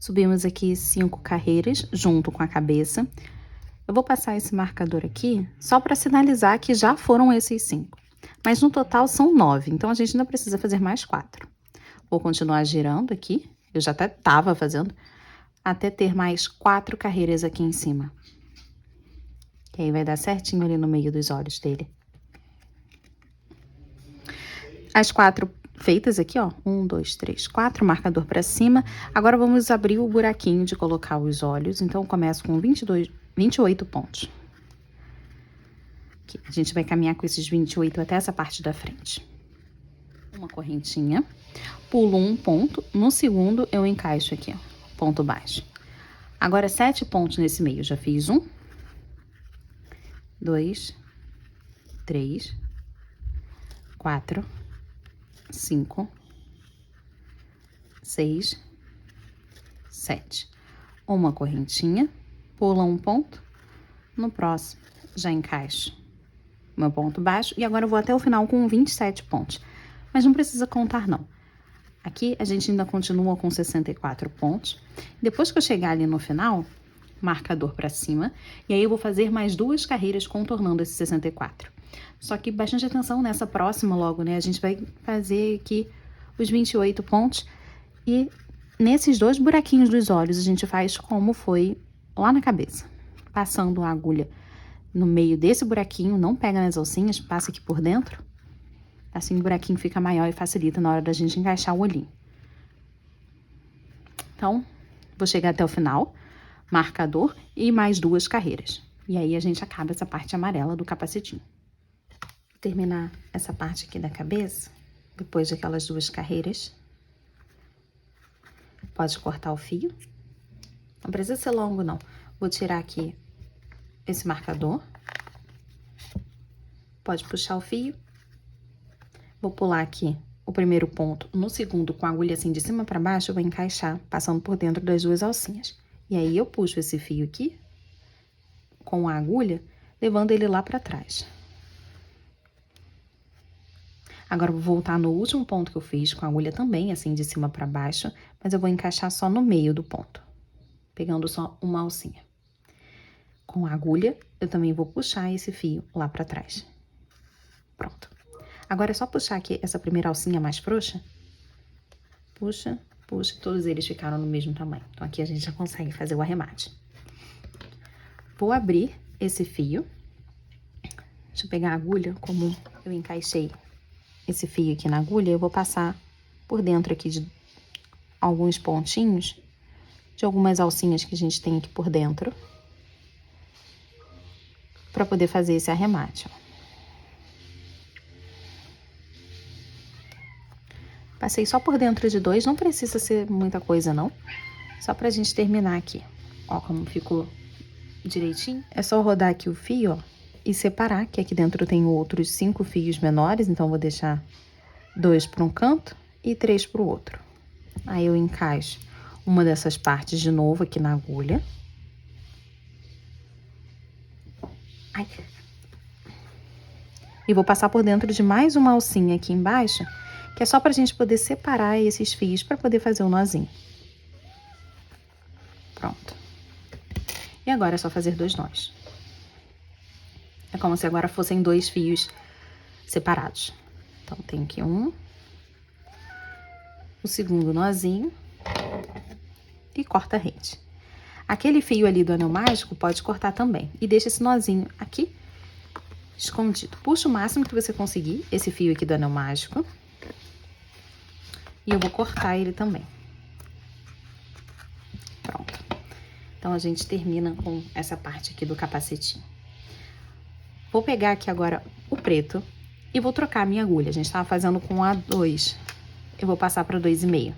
Subimos aqui 5 carreiras junto com a cabeça. Eu vou passar esse marcador aqui só para sinalizar que já foram esses 5. Mas no total são 9, então a gente ainda precisa fazer mais 4. Vou continuar girando aqui, eu já até tava fazendo, até ter mais 4 carreiras aqui em cima. Que aí vai dar certinho ali no meio dos olhos dele. As 4 feitas aqui, ó, 1, 2, 3, 4, marcador pra cima. Agora vamos abrir o buraquinho de colocar os olhos, então eu começo com 28 pontos. Aqui, a gente vai caminhar com esses 28 até essa parte da frente. Uma correntinha, pulo um ponto, no segundo eu encaixo aqui, ó, ponto baixo. Agora 7 pontos nesse meio, já fiz 1, 2, 3, 4, 5, 6, 7. Uma correntinha, pula um ponto, no próximo já encaixo meu ponto baixo, e agora eu vou até o final com 27 pontos. Mas não precisa contar, não. Aqui a gente ainda continua com 64 pontos. Depois que eu chegar ali no final, marcador pra cima, e aí eu vou fazer mais 2 carreiras contornando esse 64. Só que bastante atenção nessa próxima logo, né? A gente vai fazer aqui os 28 pontos, e nesses 2 buraquinhos dos olhos a gente faz como foi lá na cabeça. Passando a agulha no meio desse buraquinho, não pega nas alcinhas, passa aqui por dentro. Assim o buraquinho fica maior e facilita na hora da gente encaixar o olhinho. Então, vou chegar até o final, marcador e mais 2 carreiras. E aí a gente acaba essa parte amarela do capacetinho. Vou terminar essa parte aqui da cabeça, depois daquelas 2 carreiras. Pode cortar o fio. Não precisa ser longo, não. Vou tirar aqui esse marcador. Pode puxar o fio. Vou pular aqui o primeiro ponto no segundo com a agulha assim de cima para baixo, eu vou encaixar passando por dentro das 2 alcinhas. E aí eu puxo esse fio aqui com a agulha, levando ele lá para trás. Agora, eu vou voltar no último ponto que eu fiz com a agulha também, assim, de cima para baixo, mas eu vou encaixar só no meio do ponto, pegando só uma alcinha. Com a agulha, eu também vou puxar esse fio lá para trás. Pronto. Agora, é só puxar aqui essa primeira alcinha mais frouxa. Puxa, puxa, todos eles ficaram no mesmo tamanho. Então, aqui a gente já consegue fazer o arremate. Vou abrir esse fio. Deixa eu pegar a agulha, como eu encaixei esse fio aqui na agulha, eu vou passar por dentro aqui de alguns pontinhos, de algumas alcinhas que a gente tem aqui por dentro, para poder fazer esse arremate, ó. Passei só por dentro de 2, não precisa ser muita coisa, não. Só pra gente terminar aqui. Ó, como ficou direitinho. É só rodar aqui o fio, ó, e separar, que aqui dentro tem outros 5 fios menores, então vou deixar 2 para um canto e 3 para o outro. Aí eu encaixo uma dessas partes de novo aqui na agulha. Ai. E vou passar por dentro de mais uma alcinha aqui embaixo, que é só pra gente poder separar esses fios para poder fazer o nozinho. Pronto. E agora é só fazer 2 nós. É como se agora fossem 2 fios separados. Então, tem aqui um, o segundo nozinho e corta a rede. Aquele fio ali do anel mágico pode cortar também. E deixa esse nozinho aqui escondido. Puxa o máximo que você conseguir esse fio aqui do anel mágico. E eu vou cortar ele também. Pronto. Então, a gente termina com essa parte aqui do capacetinho. Vou pegar aqui agora o preto e vou trocar a minha agulha. A gente tava fazendo com A2. Eu vou passar para 2,5.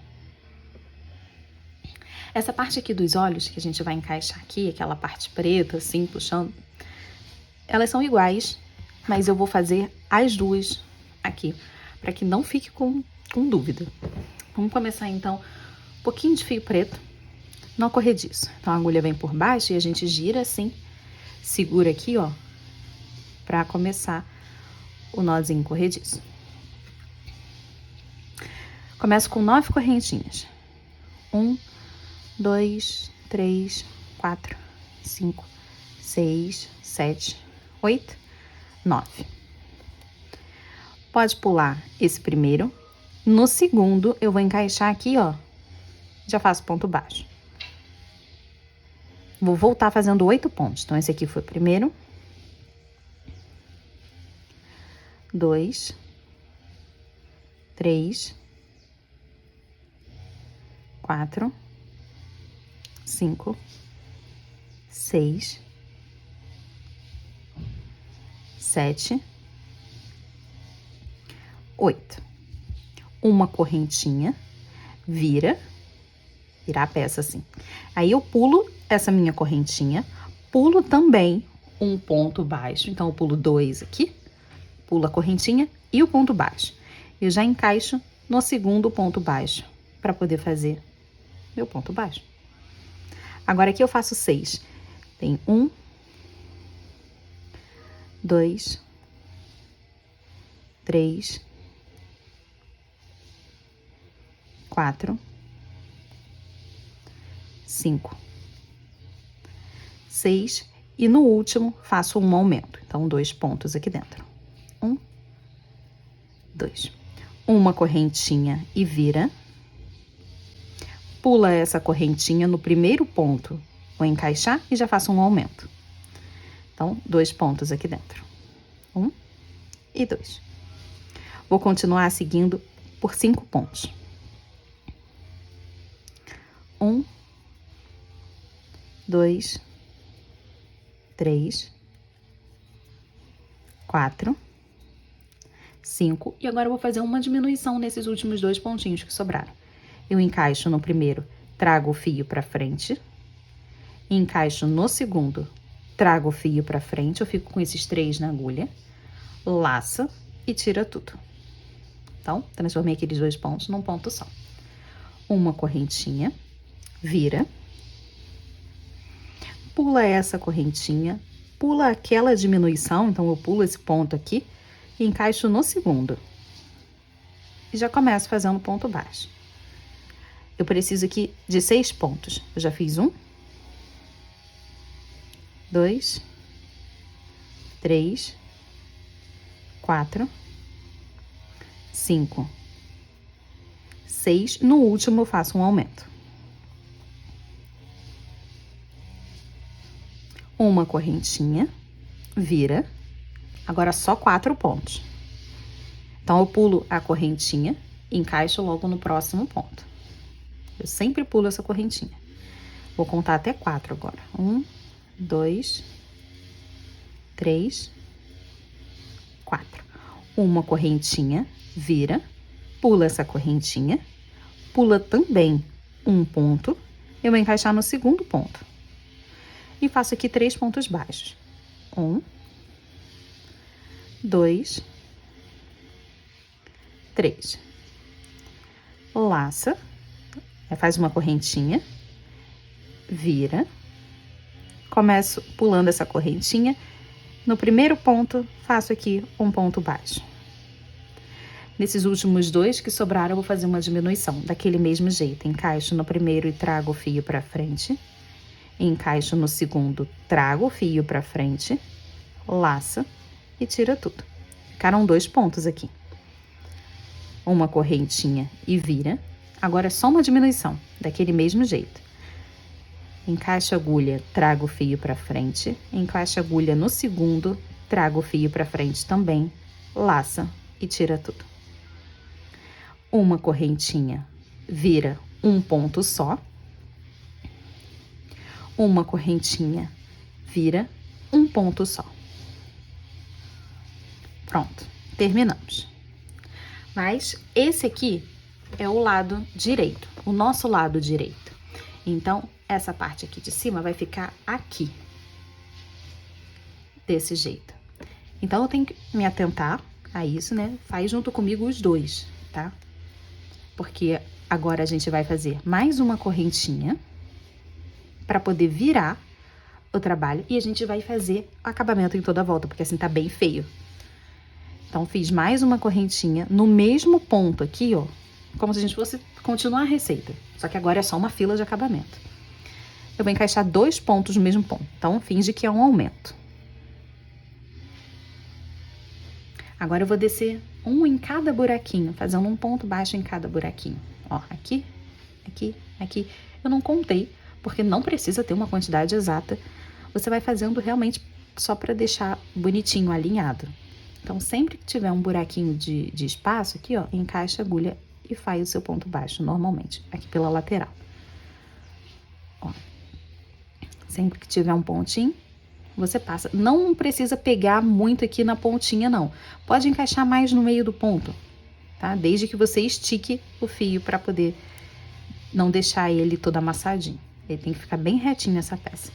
Essa parte aqui dos olhos, que a gente vai encaixar aqui, aquela parte preta, assim, puxando, elas são iguais, mas eu vou fazer as 2 aqui, para que não fique com dúvida. Vamos começar, então, um pouquinho de fio preto, não corrediço. Então, a agulha vem por baixo e a gente gira assim, segura aqui, ó, para começar o nozinho corrediço. Começo com 9 correntinhas. 1, 2, 3, 4, 5, 6, 7, 8, 9. Pode pular esse primeiro. No segundo, eu vou encaixar aqui, ó. Já faço ponto baixo. Vou voltar fazendo 8 pontos. Então, esse aqui foi o primeiro. 2, 3, 4, 5, 6, 7, 8. Uma correntinha, virar a peça assim. Aí eu pulo essa minha correntinha, pulo também um ponto baixo. Então, eu pulo 2 aqui, pulo a correntinha e o ponto baixo. Eu já encaixo no segundo ponto baixo para poder fazer meu ponto baixo. Agora aqui eu faço 6. Tem 1, 2, 3, 4, 5, 6 e no último faço um aumento. Então, 2 pontos aqui dentro. 1, 2. Uma correntinha e vira. Pula essa correntinha no primeiro ponto. Vou encaixar e já faço um aumento. Então, 2 pontos aqui dentro. 1 e 2. Vou continuar seguindo por 5 pontos. 1, 2, 3, 4, 5. E agora eu vou fazer uma diminuição nesses últimos 2 pontinhos que sobraram. Eu encaixo no primeiro, trago o fio pra frente. Encaixo no segundo, trago o fio pra frente. Eu fico com esses 3 na agulha. Laça e tira tudo. Então, transformei aqueles 2 pontos num ponto só. Uma correntinha, vira. Pula essa correntinha, pula aquela diminuição, então eu pulo esse ponto aqui e encaixo no segundo. E já começo fazendo ponto baixo. Eu preciso aqui de 6 pontos. Eu já fiz 1, 2, 3, 4, 5, 6. No último eu faço um aumento. Uma correntinha, vira. Agora só 4 pontos. Então, eu pulo a correntinha e encaixo logo no próximo ponto. Eu sempre pulo essa correntinha. Vou contar até 4 agora. 1, 2, 3, 4. Uma correntinha, vira, pula essa correntinha, pula também um ponto. Eu vou encaixar no segundo ponto. E faço aqui 3 pontos baixos. 1, 2, 3. Laça, faz uma correntinha, vira, começo pulando essa correntinha. No primeiro ponto, faço aqui um ponto baixo. Nesses últimos 2 que sobraram, eu vou fazer uma diminuição, daquele mesmo jeito. Encaixo no primeiro e trago o fio pra frente. Encaixo no segundo, trago o fio pra frente, laça e tira tudo. Ficaram 2 pontos aqui. Uma correntinha e vira. Agora é só uma diminuição, daquele mesmo jeito. Encaixa a agulha, trago o fio pra frente. Encaixa a agulha no segundo, trago o fio pra frente também, laça e tira tudo. Uma correntinha, vira um ponto só. Uma correntinha, vira um ponto só. Pronto, terminamos. Mas esse aqui é o lado direito, o nosso lado direito. Então, essa parte aqui de cima vai ficar aqui, desse jeito. Então, eu tenho que me atentar a isso, né? Faz junto comigo os 2, tá? Porque agora a gente vai fazer mais uma correntinha para poder virar o trabalho e a gente vai fazer o acabamento em toda a volta, porque assim tá bem feio. Então, fiz mais uma correntinha no mesmo ponto aqui, ó, como se a gente fosse continuar a receita, só que agora é só uma fila de acabamento. Eu vou encaixar 2 pontos no mesmo ponto, então finge que é um aumento. Agora eu vou descer um em cada buraquinho, fazendo um ponto baixo em cada buraquinho. Ó, aqui, aqui, aqui. Eu não contei, porque não precisa ter uma quantidade exata. Você vai fazendo realmente só para deixar bonitinho, alinhado. Então, sempre que tiver um buraquinho de espaço aqui, ó, encaixa a agulha e faz o seu ponto baixo, normalmente, aqui pela lateral. Ó. Sempre que tiver um pontinho, você passa. Não precisa pegar muito aqui na pontinha, não. Pode encaixar mais no meio do ponto, tá? Desde que você estique o fio para poder não deixar ele todo amassadinho. Ele tem que ficar bem retinho essa peça.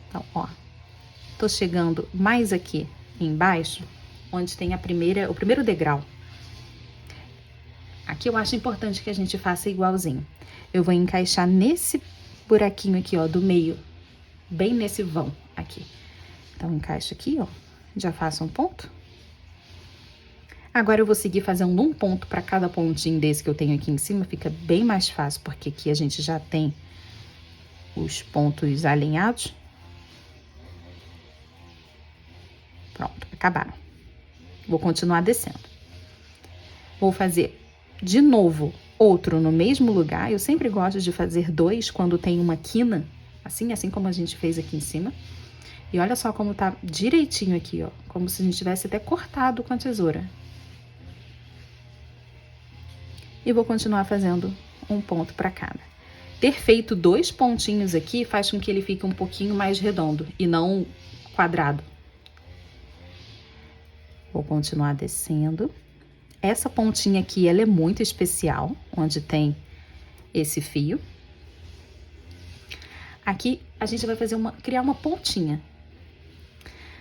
Então, ó, tô chegando mais aqui embaixo, onde tem o primeiro degrau. Aqui eu acho importante que a gente faça igualzinho. Eu vou encaixar nesse buraquinho aqui, ó, do meio, bem nesse vão aqui. Então, encaixo aqui, ó, já faço um ponto. Agora, eu vou seguir fazendo um ponto para cada pontinho desse que eu tenho aqui em cima, fica bem mais fácil, porque aqui a gente já tem os pontos alinhados. Pronto, acabaram. Vou continuar descendo. Vou fazer de novo outro no mesmo lugar. Eu sempre gosto de fazer 2 quando tem uma quina, assim como a gente fez aqui em cima. E olha só como tá direitinho aqui, ó. Como se a gente tivesse até cortado com a tesoura. E vou continuar fazendo um ponto para cada. Ter feito 2 pontinhos aqui faz com que ele fique um pouquinho mais redondo e não quadrado. Vou continuar descendo. Essa pontinha aqui, ela é muito especial, onde tem esse fio. Aqui, a gente vai fazer criar uma pontinha.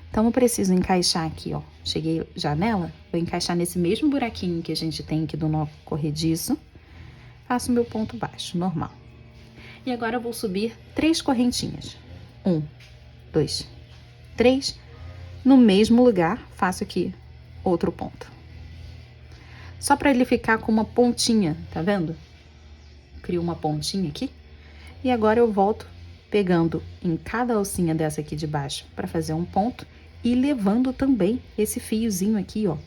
Então, eu preciso encaixar aqui, ó. Cheguei já nela, vou encaixar nesse mesmo buraquinho que a gente tem aqui do nó corrediço. Faço meu ponto baixo, normal. E agora eu vou subir 3 correntinhas. 1, 2, 3. No mesmo lugar, faço aqui outro ponto. Só para ele ficar com uma pontinha, tá vendo? Crio uma pontinha aqui. E agora eu volto pegando em cada alcinha dessa aqui de baixo para fazer um ponto e levando também esse fiozinho aqui, ó,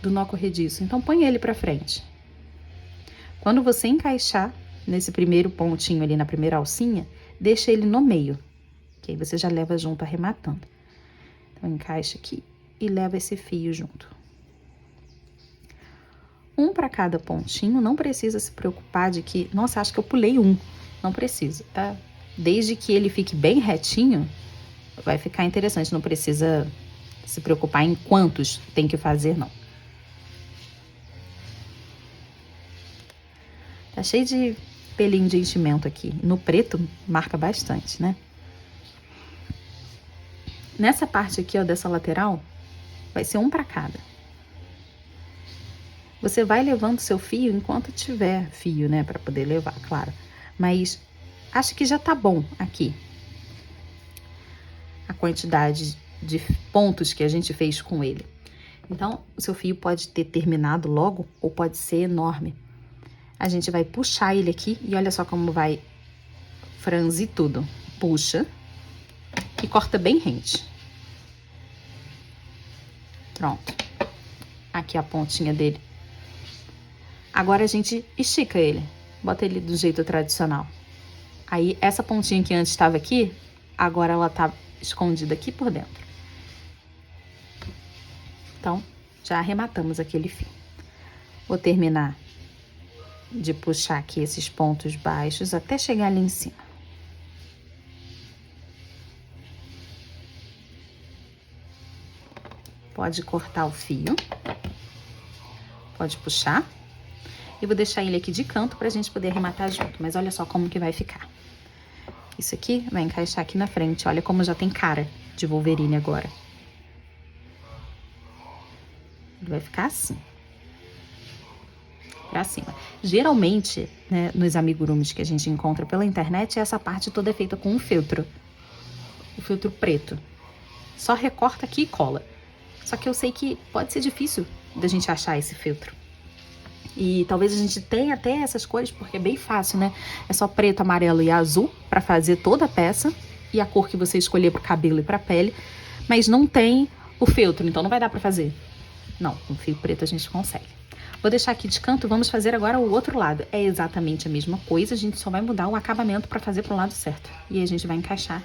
do nó corrediço. Então, põe ele para frente. Quando você encaixar nesse primeiro pontinho ali na primeira alcinha, deixa ele no meio, que aí você já leva junto arrematando. Então, encaixa aqui e leva esse fio junto. Um para cada pontinho, não precisa se preocupar de que, nossa, acho que eu pulei um. Não precisa, tá? Desde que ele fique bem retinho, vai ficar interessante. Não precisa se preocupar em quantos tem que fazer, não. Tá cheio de pelinho de enchimento aqui. No preto, marca bastante, né? Nessa parte aqui, ó, dessa lateral, vai ser um para cada. Você vai levando seu fio enquanto tiver fio, né? Pra poder levar, claro. Mas acho que já tá bom aqui. A quantidade de pontos que a gente fez com ele. Então, o seu fio pode ter terminado logo ou pode ser enorme. A gente vai puxar ele aqui e olha só como vai franzir tudo. Puxa e corta bem rente. Pronto. Aqui a pontinha dele. Agora a gente estica ele. Bota ele do jeito tradicional. Aí, essa pontinha que antes estava aqui, agora ela tá escondida aqui por dentro. Então, já arrematamos aquele fio. Vou terminar de puxar aqui esses pontos baixos até chegar ali em cima. Pode cortar o fio. Pode puxar. E vou deixar ele aqui de canto pra gente poder arrematar junto. Mas olha só como que vai ficar. Isso aqui vai encaixar aqui na frente. Olha como já tem cara de Wolverine agora. Ele vai ficar assim. Pra cima. Geralmente, né, nos amigurumis que a gente encontra pela internet, essa parte toda é feita com um feltro. O feltro preto. Só recorta aqui e cola. Só que eu sei que pode ser difícil da gente achar esse feltro. E talvez a gente tenha até essas cores, porque é bem fácil, né? É só preto, amarelo e azul para fazer toda a peça. E a cor que você escolher pro cabelo e pra pele. Mas não tem o feltro, então não vai dar pra fazer. Não, com fio preto a gente consegue. Vou deixar aqui de canto, vamos fazer agora o outro lado. É exatamente a mesma coisa, a gente só vai mudar o acabamento para fazer pro lado certo. E a gente vai encaixar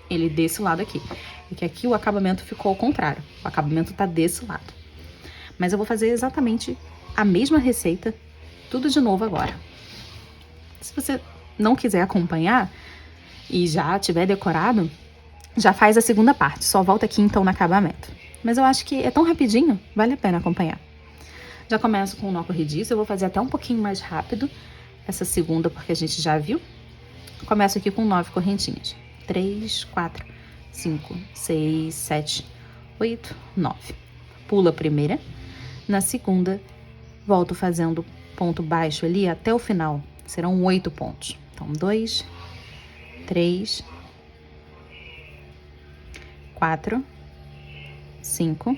ele desse lado aqui. Porque aqui o acabamento ficou ao contrário. O acabamento tá desse lado. Mas eu vou fazer exatamente a mesma receita, tudo de novo agora. Se você não quiser acompanhar e já tiver decorado, já faz a segunda parte. Só volta aqui então no acabamento. Mas eu acho que é tão rapidinho, vale a pena acompanhar. Já começo com o nó corrediço, eu vou fazer até um pouquinho mais rápido essa segunda, porque a gente já viu. Começo aqui com 9 correntinhas. 3, 4, 5, 6, 7, 8, 9. Pula a primeira. Na segunda, volto fazendo ponto baixo ali até o final. Serão 8 pontos. Então, 2, 3, 4, 5,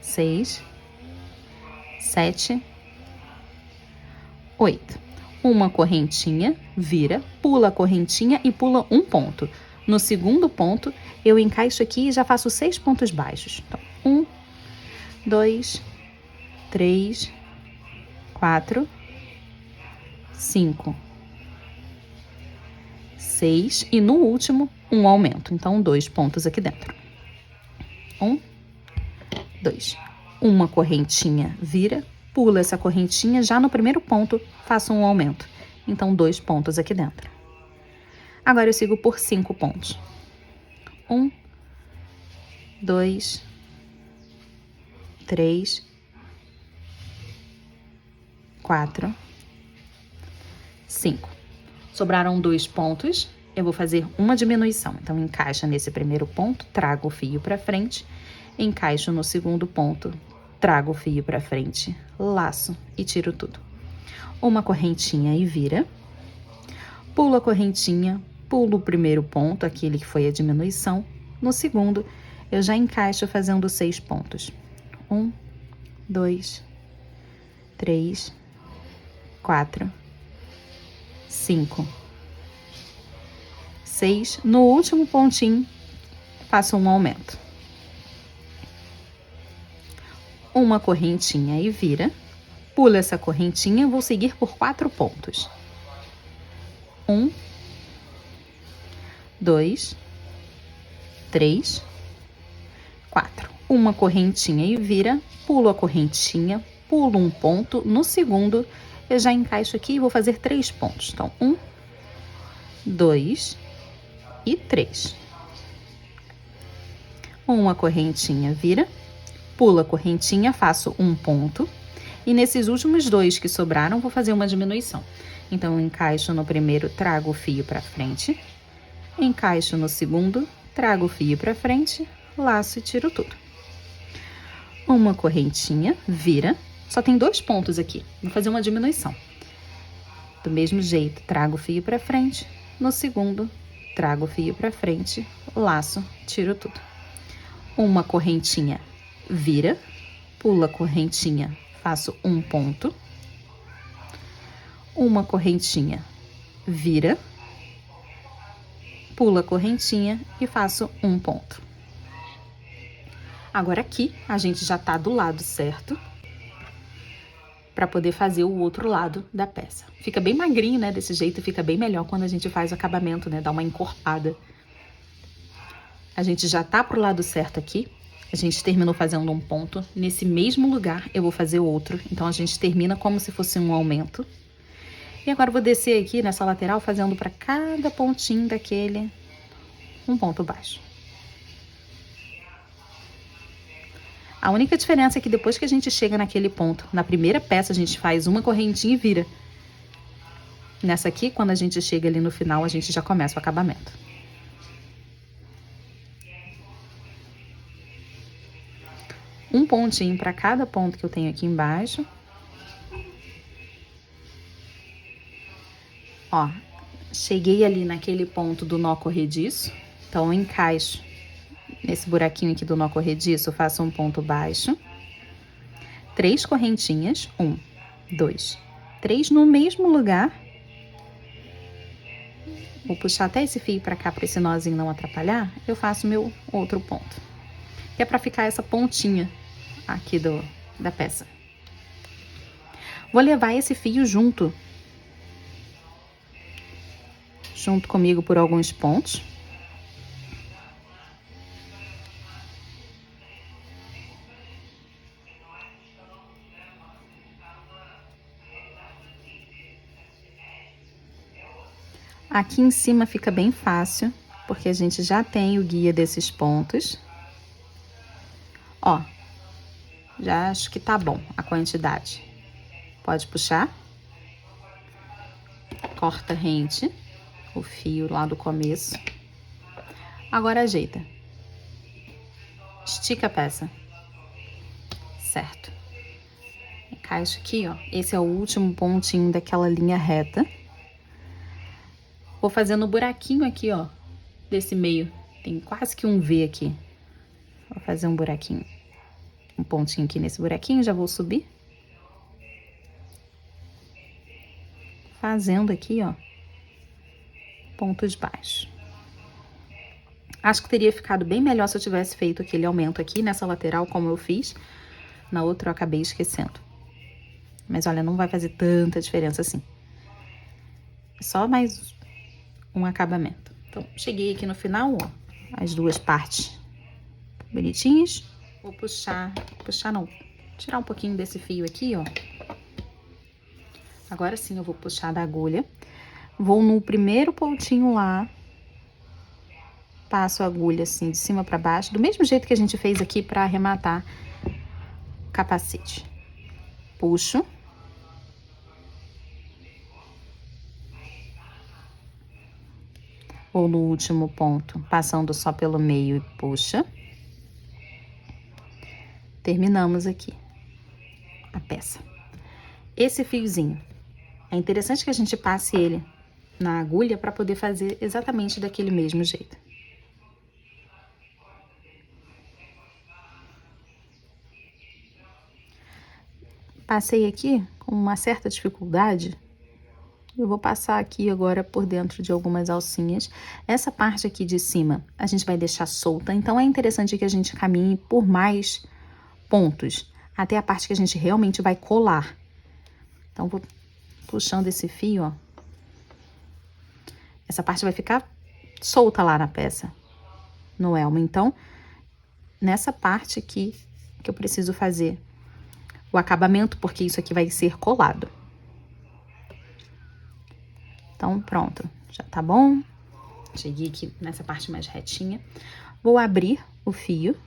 6, 7, 8. Uma correntinha, vira, pula a correntinha e pula um ponto. No segundo ponto, eu encaixo aqui e já faço 6 pontos baixos. Então, 1, 2, 3, 4, 5, 6 e no último um aumento. Então, 2 pontos aqui dentro. 1, 2. Uma correntinha vira, pula essa correntinha, já no primeiro ponto faço um aumento. Então, 2 pontos aqui dentro. Agora eu sigo por 5 pontos. 1, 2, 3, 4, 5. Sobraram 2 pontos, eu vou fazer uma diminuição. Então, encaixa nesse primeiro ponto, trago o fio para frente, encaixo no segundo ponto, trago o fio para frente, laço e tiro tudo. Uma correntinha e vira, pulo a correntinha, pulo o primeiro ponto, aquele que foi a diminuição. No segundo, eu já encaixo fazendo 6 pontos. 1, 2, 3, 4, 5, 6. No último pontinho, faço um aumento. Uma correntinha e vira. Pula essa correntinha, vou seguir por 4 pontos. 1, 2, 3, 4. Uma correntinha e vira, pulo a correntinha, pulo um ponto. No segundo, eu já encaixo aqui e vou fazer 3 pontos. Então, 1, 2 e 3. Uma correntinha vira, pulo a correntinha, faço um ponto. E nesses últimos 2 que sobraram, vou fazer uma diminuição. Então, eu encaixo no primeiro, trago o fio para frente. Encaixo no segundo, trago o fio para frente, laço e tiro tudo. Uma correntinha, vira. Só tem 2 pontos aqui. Vou fazer uma diminuição. Do mesmo jeito, trago o fio para frente. No segundo, trago o fio para frente, laço, tiro tudo. Uma correntinha, vira. Pula a correntinha, faço um ponto. Uma correntinha, vira. Pula a correntinha e faço um ponto. Agora aqui, a gente já tá do lado certo para poder fazer o outro lado da peça. Fica bem magrinho, né? Desse jeito fica bem melhor quando a gente faz o acabamento, né? Dá uma encorpada. A gente já tá pro lado certo aqui. A gente terminou fazendo um ponto. Nesse mesmo lugar, eu vou fazer outro. Então, a gente termina como se fosse um aumento. E agora, eu vou descer aqui nessa lateral, fazendo para cada pontinho daquele um ponto baixo. A única diferença é que depois que a gente chega naquele ponto, na primeira peça, a gente faz uma correntinha e vira. Nessa aqui, quando a gente chega ali no final, a gente já começa o acabamento. Um pontinho para cada ponto que eu tenho aqui embaixo. Ó, cheguei ali naquele ponto do nó corrediço, então eu encaixo nesse buraquinho aqui do nó corrediço, eu faço um ponto baixo, 3 correntinhas, 1, 2, 3 no mesmo lugar. Vou puxar até esse fio pra cá, pra esse nozinho não atrapalhar, eu faço meu outro ponto. Que é pra ficar essa pontinha aqui da peça. Vou levar esse fio junto comigo por alguns pontos. Aqui em cima fica bem fácil, porque a gente já tem o guia desses pontos. Ó, já acho que tá bom a quantidade. Pode puxar. Corta rente, o fio lá do começo. Agora ajeita. Estica a peça. Certo. Encaixa aqui, ó. Esse é o último pontinho daquela linha reta. Vou fazendo um buraquinho aqui, ó, desse meio. Tem quase que um V aqui. Vou fazer um buraquinho. Um pontinho aqui nesse buraquinho, já vou subir. Fazendo aqui, ó, pontos baixos. Acho que teria ficado bem melhor se eu tivesse feito aquele aumento aqui nessa lateral, como eu fiz. Na outra eu acabei esquecendo. Mas olha, não vai fazer tanta diferença assim. Só mais um acabamento. Então, cheguei aqui no final, ó, as duas partes bonitinhas. Vou puxar não, tirar um pouquinho desse fio aqui, ó. Agora sim eu vou puxar da agulha. Vou no primeiro pontinho lá, passo a agulha assim de cima para baixo, do mesmo jeito que a gente fez aqui para arrematar o capacete. Puxo. Ou no último ponto, passando só pelo meio e puxa. Terminamos aqui a peça. Esse fiozinho, é interessante que a gente passe ele na agulha para poder fazer exatamente daquele mesmo jeito. Passei aqui com uma certa dificuldade. Eu vou passar aqui agora por dentro de algumas alcinhas. Essa parte aqui de cima a gente vai deixar solta, então é interessante que a gente caminhe por mais pontos, até a parte que a gente realmente vai colar. Então, vou puxando esse fio, ó. Essa parte vai ficar solta lá na peça, no elmo. Então, nessa parte aqui que eu preciso fazer o acabamento, porque isso aqui vai ser colado. Então, pronto, já tá bom. Cheguei aqui nessa parte mais retinha. Vou abrir o fio.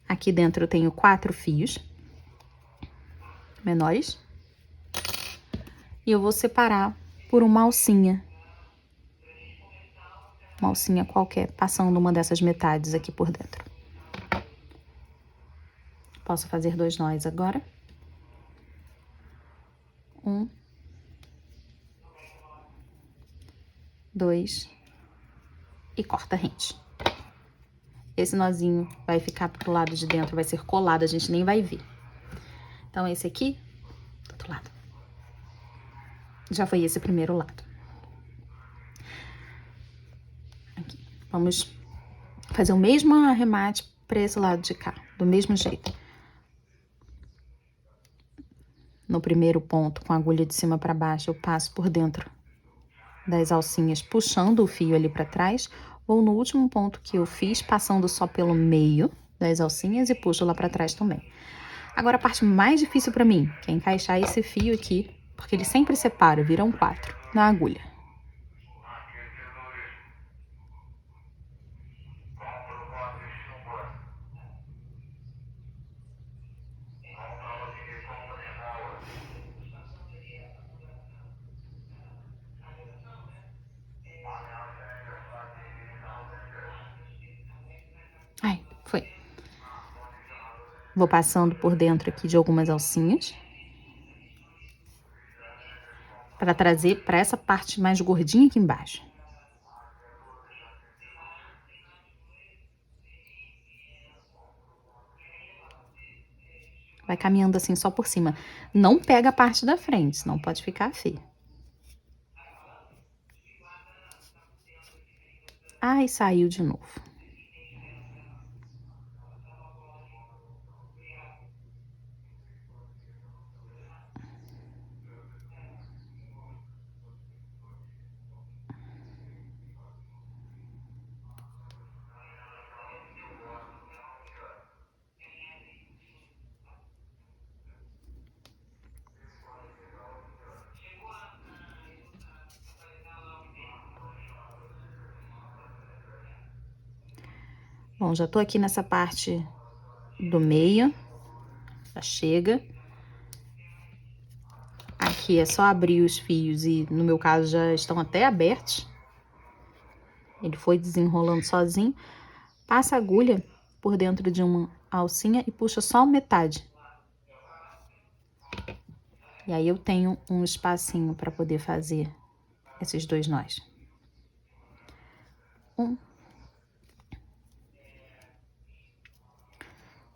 Aqui dentro eu tenho 4 fios menores. E eu vou separar por uma alcinha. Uma alcinha qualquer, passando uma dessas metades aqui por dentro. Posso fazer 2 nós agora. 1, 2 e corta a rente. Esse nozinho vai ficar pro lado de dentro, vai ser colado, a gente nem vai ver. Então, esse aqui, do outro lado. Já foi esse primeiro lado. Aqui. Vamos fazer o mesmo arremate para esse lado de cá, do mesmo jeito. No primeiro ponto, com a agulha de cima para baixo, eu passo por dentro das alcinhas, puxando o fio ali para trás, ou no último ponto que eu fiz, passando só pelo meio das alcinhas e puxo lá para trás também. Agora, a parte mais difícil para mim, que é encaixar esse fio aqui, porque ele sempre separa, viram 4 na agulha. Ai, foi. Vou passando por dentro aqui de algumas alcinhas. Para trazer para essa parte mais gordinha aqui embaixo. Vai caminhando assim só por cima. Não pega a parte da frente, senão pode ficar feio. Ai, saiu de novo. Bom, já tô aqui nessa parte do meio, já chega. Aqui é só abrir os fios e, no meu caso, já estão até abertos. Ele foi desenrolando sozinho. Passa a agulha por dentro de uma alcinha e puxa só metade. E aí eu tenho um espacinho para poder fazer esses 2 nós. 1,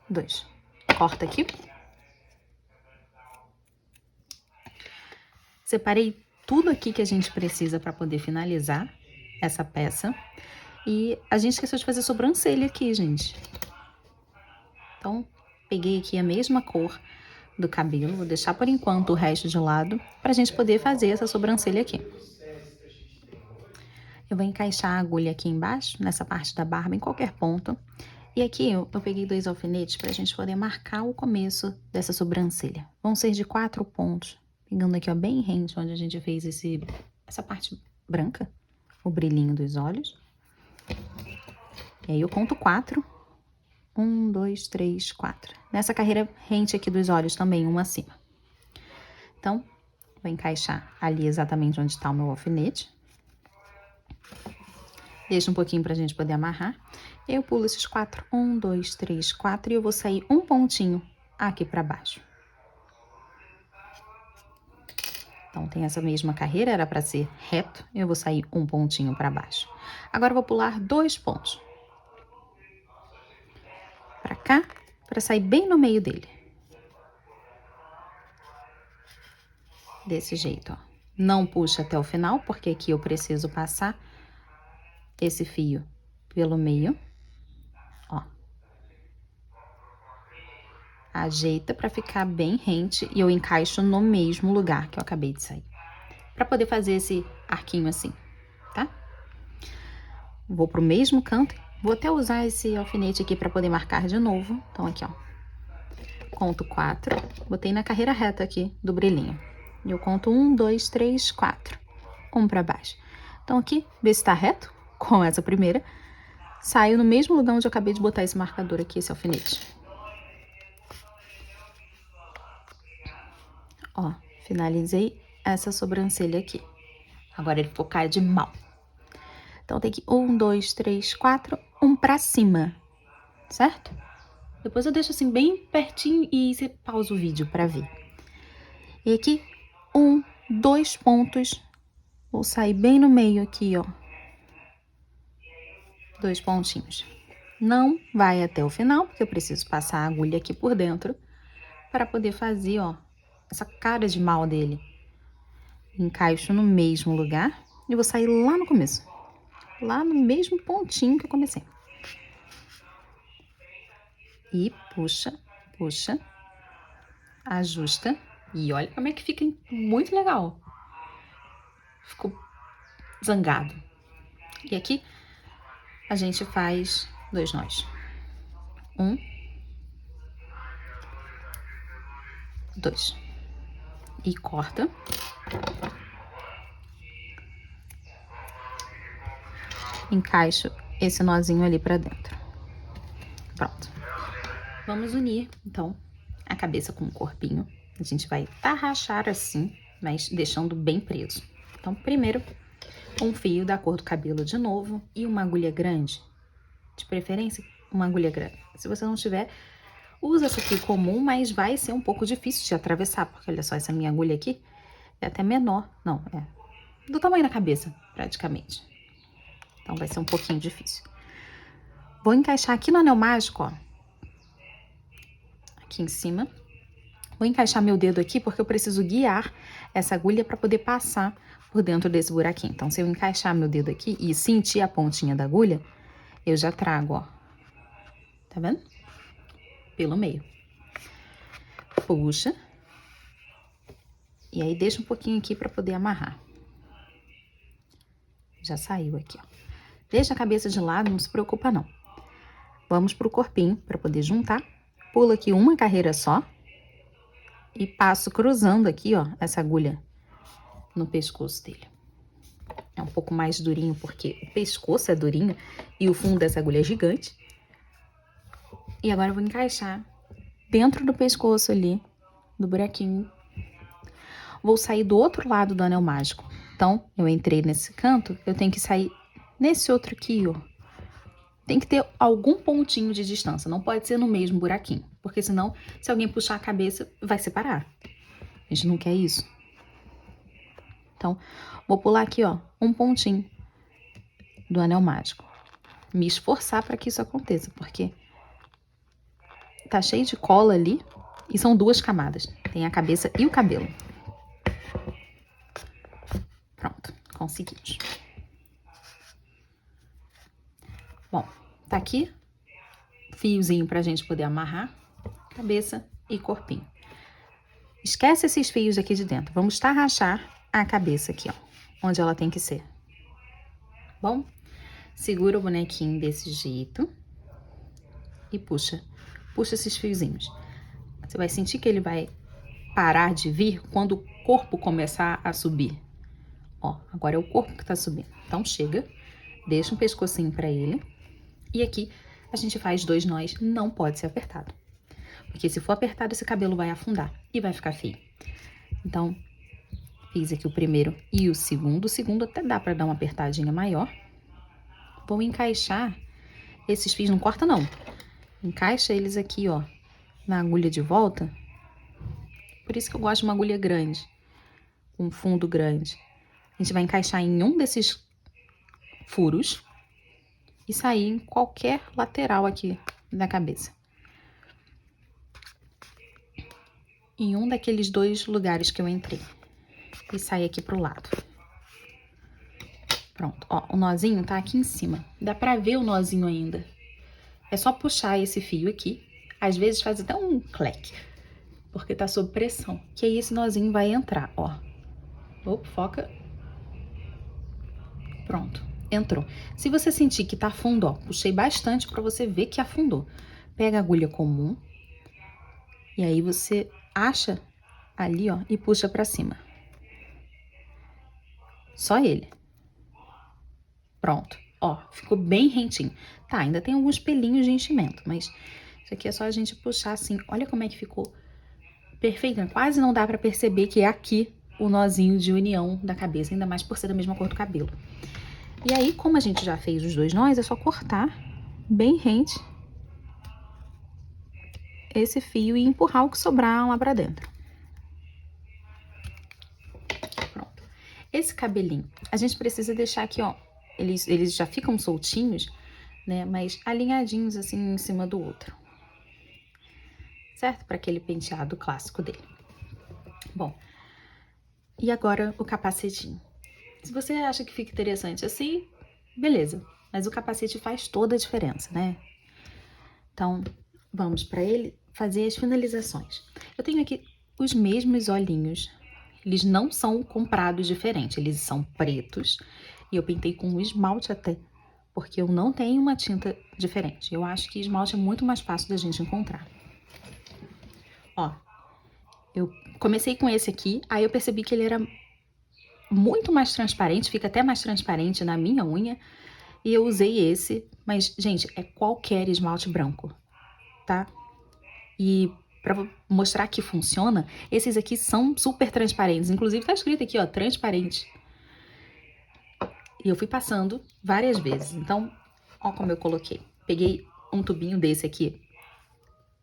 2. Corta aqui. Separei tudo aqui que a gente precisa para poder finalizar essa peça. E a gente esqueceu de fazer sobrancelha aqui, gente. Então, peguei aqui a mesma cor, do cabelo. Vou deixar por enquanto o resto de lado pra gente poder fazer essa sobrancelha aqui. Eu vou encaixar a agulha aqui embaixo, nessa parte da barba, em qualquer ponto. E aqui eu peguei 2 alfinetes pra gente poder marcar o começo dessa sobrancelha. Vão ser de 4 pontos. Pegando aqui, ó, bem rente onde a gente fez essa parte branca, o brilhinho dos olhos. E aí eu conto 4. 1, 2, 3, 4. Nessa carreira rente aqui dos olhos também, uma acima. Então, vou encaixar ali exatamente onde está o meu alfinete. Deixa um pouquinho pra gente poder amarrar. Eu pulo esses 4. 1, 2, 3, 4. E eu vou sair um pontinho aqui pra baixo. Então, tem essa mesma carreira, era pra ser reto. Eu vou sair um pontinho pra baixo. Agora, eu vou pular 2 pontos. Pra cá, pra sair bem no meio dele. Desse jeito, ó. Não puxa até o final, porque aqui eu preciso passar esse fio pelo meio, ó. Ajeita pra ficar bem rente e eu encaixo no mesmo lugar que eu acabei de sair. Pra poder fazer esse arquinho assim, tá? Vou pro mesmo canto, vou até usar esse alfinete aqui pra poder marcar de novo. Então, aqui, ó. Conto 4, botei na carreira reta aqui do brilhinho. E eu conto 1, 2, 3, 4. Um pra baixo. Então, aqui, vê se tá reto com essa primeira. Saio no mesmo lugar onde eu acabei de botar esse marcador aqui, esse alfinete. Ó, finalizei essa sobrancelha aqui. Agora ele ficou cara de mal. Então, tem que 1, 2, 3, 4, um pra cima, certo? Depois eu deixo assim bem pertinho e você pausa o vídeo pra ver. E aqui, 1, 2 pontos. Vou sair bem no meio aqui, ó. 2 pontinhos. Não vai até o final, porque eu preciso passar a agulha aqui por dentro para poder fazer, ó, essa cara de mal dele. Encaixo no mesmo lugar e vou sair lá no começo. Lá no mesmo pontinho que eu comecei. E puxa, puxa, ajusta. E olha como é que fica muito legal. Ficou zangado. E aqui a gente faz 2 nós. 1, 2. E corta. Encaixo esse nozinho ali pra dentro. Pronto. Vamos unir, então, a cabeça com o corpinho. A gente vai tarrachar assim, mas deixando bem preso. Então, primeiro, um fio da cor do cabelo de novo e uma agulha grande. De preferência, uma agulha grande. Se você não tiver, usa essa aqui comum, mas vai ser um pouco difícil de atravessar, porque olha só, essa minha agulha aqui é até menor. Não, é do tamanho da cabeça, praticamente. Então, vai ser um pouquinho difícil. Vou encaixar aqui no anel mágico, ó. Aqui em cima. Vou encaixar meu dedo aqui porque eu preciso guiar essa agulha para poder passar por dentro desse buraquinho. Então, se eu encaixar meu dedo aqui e sentir a pontinha da agulha, eu já trago, ó. Tá vendo? Pelo meio. Puxa. E aí, deixa um pouquinho aqui para poder amarrar. Já saiu aqui, ó. Deixa a cabeça de lado, não se preocupa, não. Vamos pro corpinho para poder juntar. Pulo aqui uma carreira só. E passo cruzando aqui, ó, essa agulha no pescoço dele. É um pouco mais durinho porque o pescoço é durinho e o fundo dessa agulha é gigante. E agora eu vou encaixar dentro do pescoço ali, do buraquinho. Vou sair do outro lado do anel mágico. Então, eu entrei nesse canto, eu tenho que sair nesse outro aqui, ó. Tem que ter algum pontinho de distância, não pode ser no mesmo buraquinho. Porque senão, se alguém puxar a cabeça, vai separar. A gente não quer isso. Então, vou pular aqui, ó, um pontinho do anel mágico. Me esforçar para que isso aconteça, porque tá cheio de cola ali e são 2 camadas. Tem a cabeça e o cabelo. Pronto, conseguimos. Bom, tá aqui fiozinho pra gente poder amarrar cabeça e corpinho. esquece esses fios aqui de dentro. Vamos tarrachar a cabeça aqui, ó, onde ela tem que ser. Bom, segura o bonequinho desse jeito e puxa. Puxa esses fiozinhos. Você vai sentir que ele vai parar de vir quando o corpo começar a subir. Ó, agora é o corpo que tá subindo. Então, chega, deixa um pescocinho pra ele. E aqui, a gente faz 2 nós, não pode ser apertado. Porque se for apertado, esse cabelo vai afundar e vai ficar feio. Então, fiz aqui o primeiro e o segundo. O segundo até dá pra dar uma apertadinha maior. Vou encaixar esses fios, não corta não. Encaixa eles aqui, ó, na agulha de volta. Por isso que eu gosto de uma agulha grande, um fundo grande. A gente vai encaixar em um desses furos e sair em qualquer lateral aqui da cabeça. Em um daqueles 2 lugares que eu entrei. E sair aqui pro lado. Pronto, ó, o nozinho tá aqui em cima. Dá pra ver o nozinho ainda. É só puxar esse fio aqui. Às vezes faz até um cleque, porque tá sob pressão. Que aí esse nozinho vai entrar, ó. Opa, foca. Pronto, entrou. Se você sentir que tá fundo, ó, puxei bastante pra você ver que afundou. Pega a agulha comum. E aí você acha ali, ó, e puxa pra cima. Só ele. Pronto. Ó, ficou bem rentinho. Tá, ainda tem alguns pelinhos de enchimento, mas isso aqui é só a gente puxar assim. Olha como é que ficou perfeito, né? Quase não dá pra perceber que é aqui o nozinho de união da cabeça, ainda mais por ser da mesma cor do cabelo. E aí, como a gente já fez os 2 nós, é só cortar bem rente esse fio e empurrar o que sobrar lá pra dentro. Pronto. Esse cabelinho, a gente precisa deixar aqui, ó, eles já ficam soltinhos, né, mas alinhadinhos assim em cima do outro. Certo? Para aquele penteado clássico dele. Bom, e agora o capacetinho. Se você acha que fica interessante assim, beleza. Mas o capacete faz toda a diferença, né? Então, vamos para ele fazer as finalizações. Eu tenho aqui os mesmos olhinhos. Eles não são comprados diferente, eles são pretos. E eu pintei com esmalte até, porque eu não tenho uma tinta diferente. Eu acho que esmalte é muito mais fácil da gente encontrar. Ó, eu comecei com esse aqui, aí eu percebi que ele era muito mais transparente, fica até mais transparente na minha unha. E eu usei esse, mas, gente, é qualquer esmalte branco, tá? E pra mostrar que funciona, esses aqui são super transparentes. Inclusive, tá escrito aqui, ó, transparente. E eu fui passando várias vezes. Então, ó como eu coloquei. Peguei um tubinho desse aqui,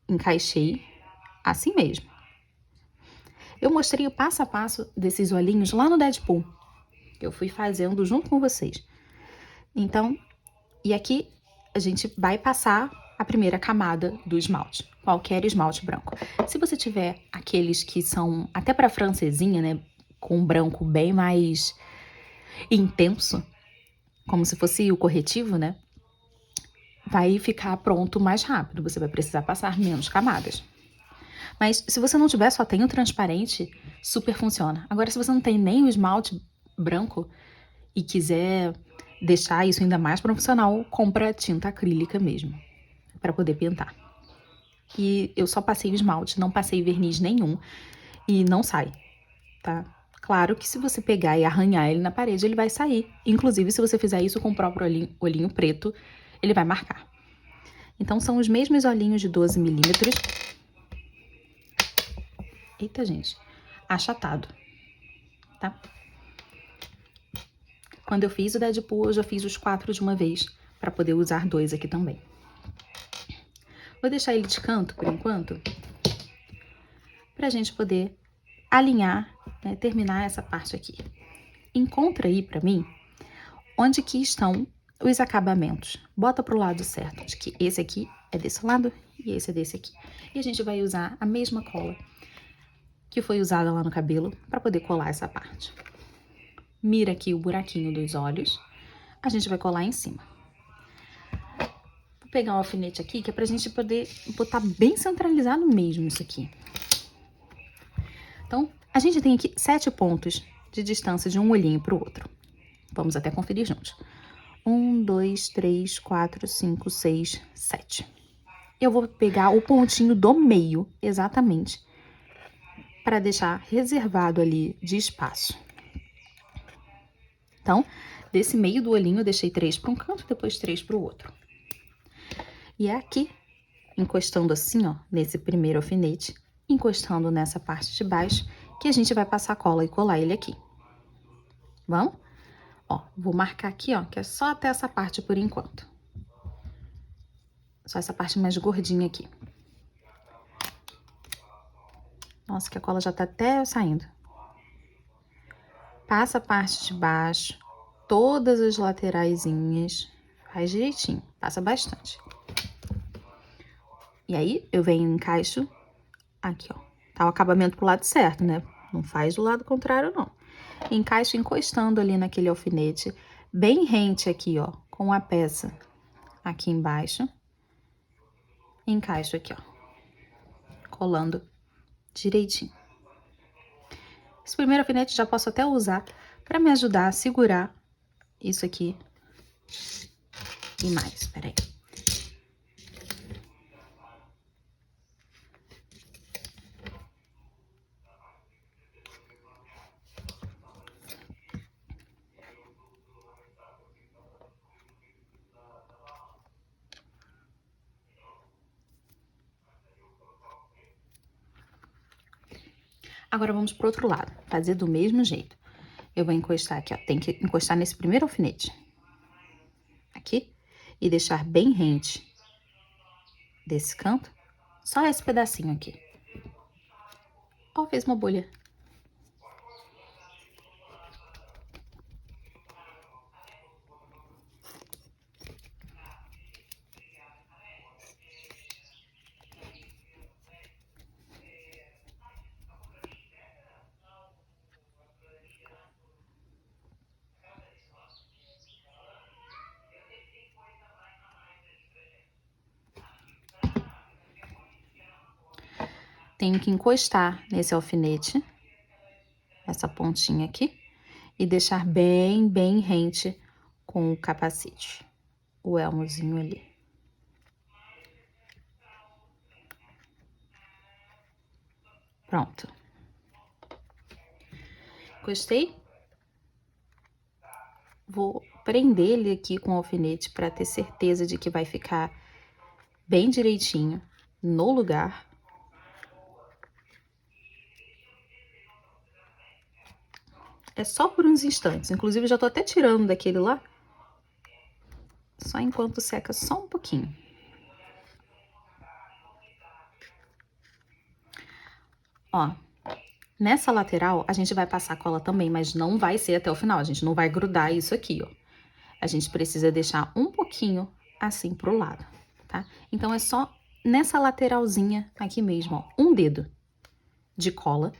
encaixei assim mesmo. Eu mostrei o passo a passo desses olhinhos lá no Deadpool, que eu fui fazendo junto com vocês. Então, e aqui a gente vai passar a primeira camada do esmalte, qualquer esmalte branco. Se você tiver aqueles que são até para francesinha, né, com um branco bem mais intenso, como se fosse o corretivo, né, vai ficar pronto mais rápido, você vai precisar passar menos camadas. Mas se você não tiver, só tem o transparente, super funciona. Agora, se você não tem nem o esmalte branco e quiser deixar isso ainda mais profissional, compra tinta acrílica mesmo, para poder pintar. E eu só passei o esmalte, não passei verniz nenhum e não sai, tá? Claro que se você pegar e arranhar ele na parede, ele vai sair. Inclusive, se você fizer isso com o próprio olhinho preto, ele vai marcar. Então, são os mesmos olhinhos de 12 milímetros. Eita, gente, achatado, tá? Quando eu fiz o Deadpool, eu já fiz os 4 de uma vez, para poder usar 2 aqui também. Vou deixar ele de canto, por enquanto, pra gente poder alinhar, né, terminar essa parte aqui. Encontra aí pra mim onde que estão os acabamentos. Bota pro lado certo, de que esse aqui é desse lado e esse é desse aqui. E a gente vai usar a mesma cola que foi usada lá no cabelo para poder colar essa parte. Mira aqui o buraquinho dos olhos, a gente vai colar em cima. Vou pegar um alfinete aqui, que é pra gente poder botar bem centralizado mesmo isso aqui. Então, a gente tem aqui 7 pontos de distância de um olhinho para o outro. Vamos até conferir juntos. 1, 2, 3, 4, 5, 6, 7. Eu vou pegar o pontinho do meio, exatamente, para deixar reservado ali de espaço. Então, desse meio do olhinho, eu deixei 3 para um canto, depois 3 para o outro. E é aqui, encostando assim, ó, nesse primeiro alfinete, encostando nessa parte de baixo, que a gente vai passar cola e colar ele aqui. Vamos? Ó, vou marcar aqui, ó, que é só até essa parte por enquanto. Só essa parte mais gordinha aqui. Nossa, que a cola já tá até saindo. Passa a parte de baixo, todas as lateraisinhas, faz direitinho, passa bastante. E aí, eu venho e encaixo aqui, ó. Tá o acabamento pro lado certo, né? Não faz do lado contrário, não. Encaixo encostando ali naquele alfinete, bem rente aqui, ó, com a peça aqui embaixo. Encaixo aqui, ó, colando direitinho. Esse primeiro alfinete já posso até usar para me ajudar a segurar isso aqui e mais, peraí. Agora, vamos pro outro lado, fazer do mesmo jeito. Eu vou encostar aqui, ó, tem que encostar nesse primeiro alfinete. Aqui, e deixar bem rente desse canto, só esse pedacinho aqui. Ó, fez uma bolha. Tenho que encostar nesse alfinete, essa pontinha aqui, e deixar bem, bem rente com o capacete, o elmozinho ali. Pronto. Encostei. Vou prender ele aqui com o alfinete para ter certeza de que vai ficar bem direitinho no lugar. É só por uns instantes. Inclusive, já tô até tirando daquele lá. Só enquanto seca só um pouquinho. Ó, nessa lateral, a gente vai passar cola também, mas não vai ser até o final. A gente não vai grudar isso aqui, ó. A gente precisa deixar um pouquinho assim pro lado, tá? Então, é só nessa lateralzinha aqui mesmo, ó. Um dedo de cola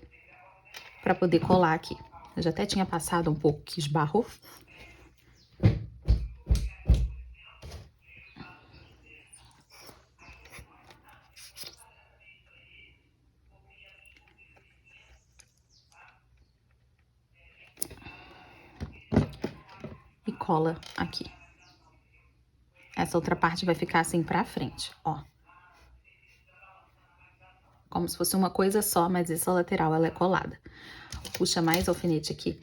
pra poder colar aqui. Eu já até tinha passado um pouco que esbarrou. E cola aqui. Essa outra parte vai ficar assim pra frente, ó. Como se fosse uma coisa só, mas essa lateral, ela é colada. Puxa mais alfinete aqui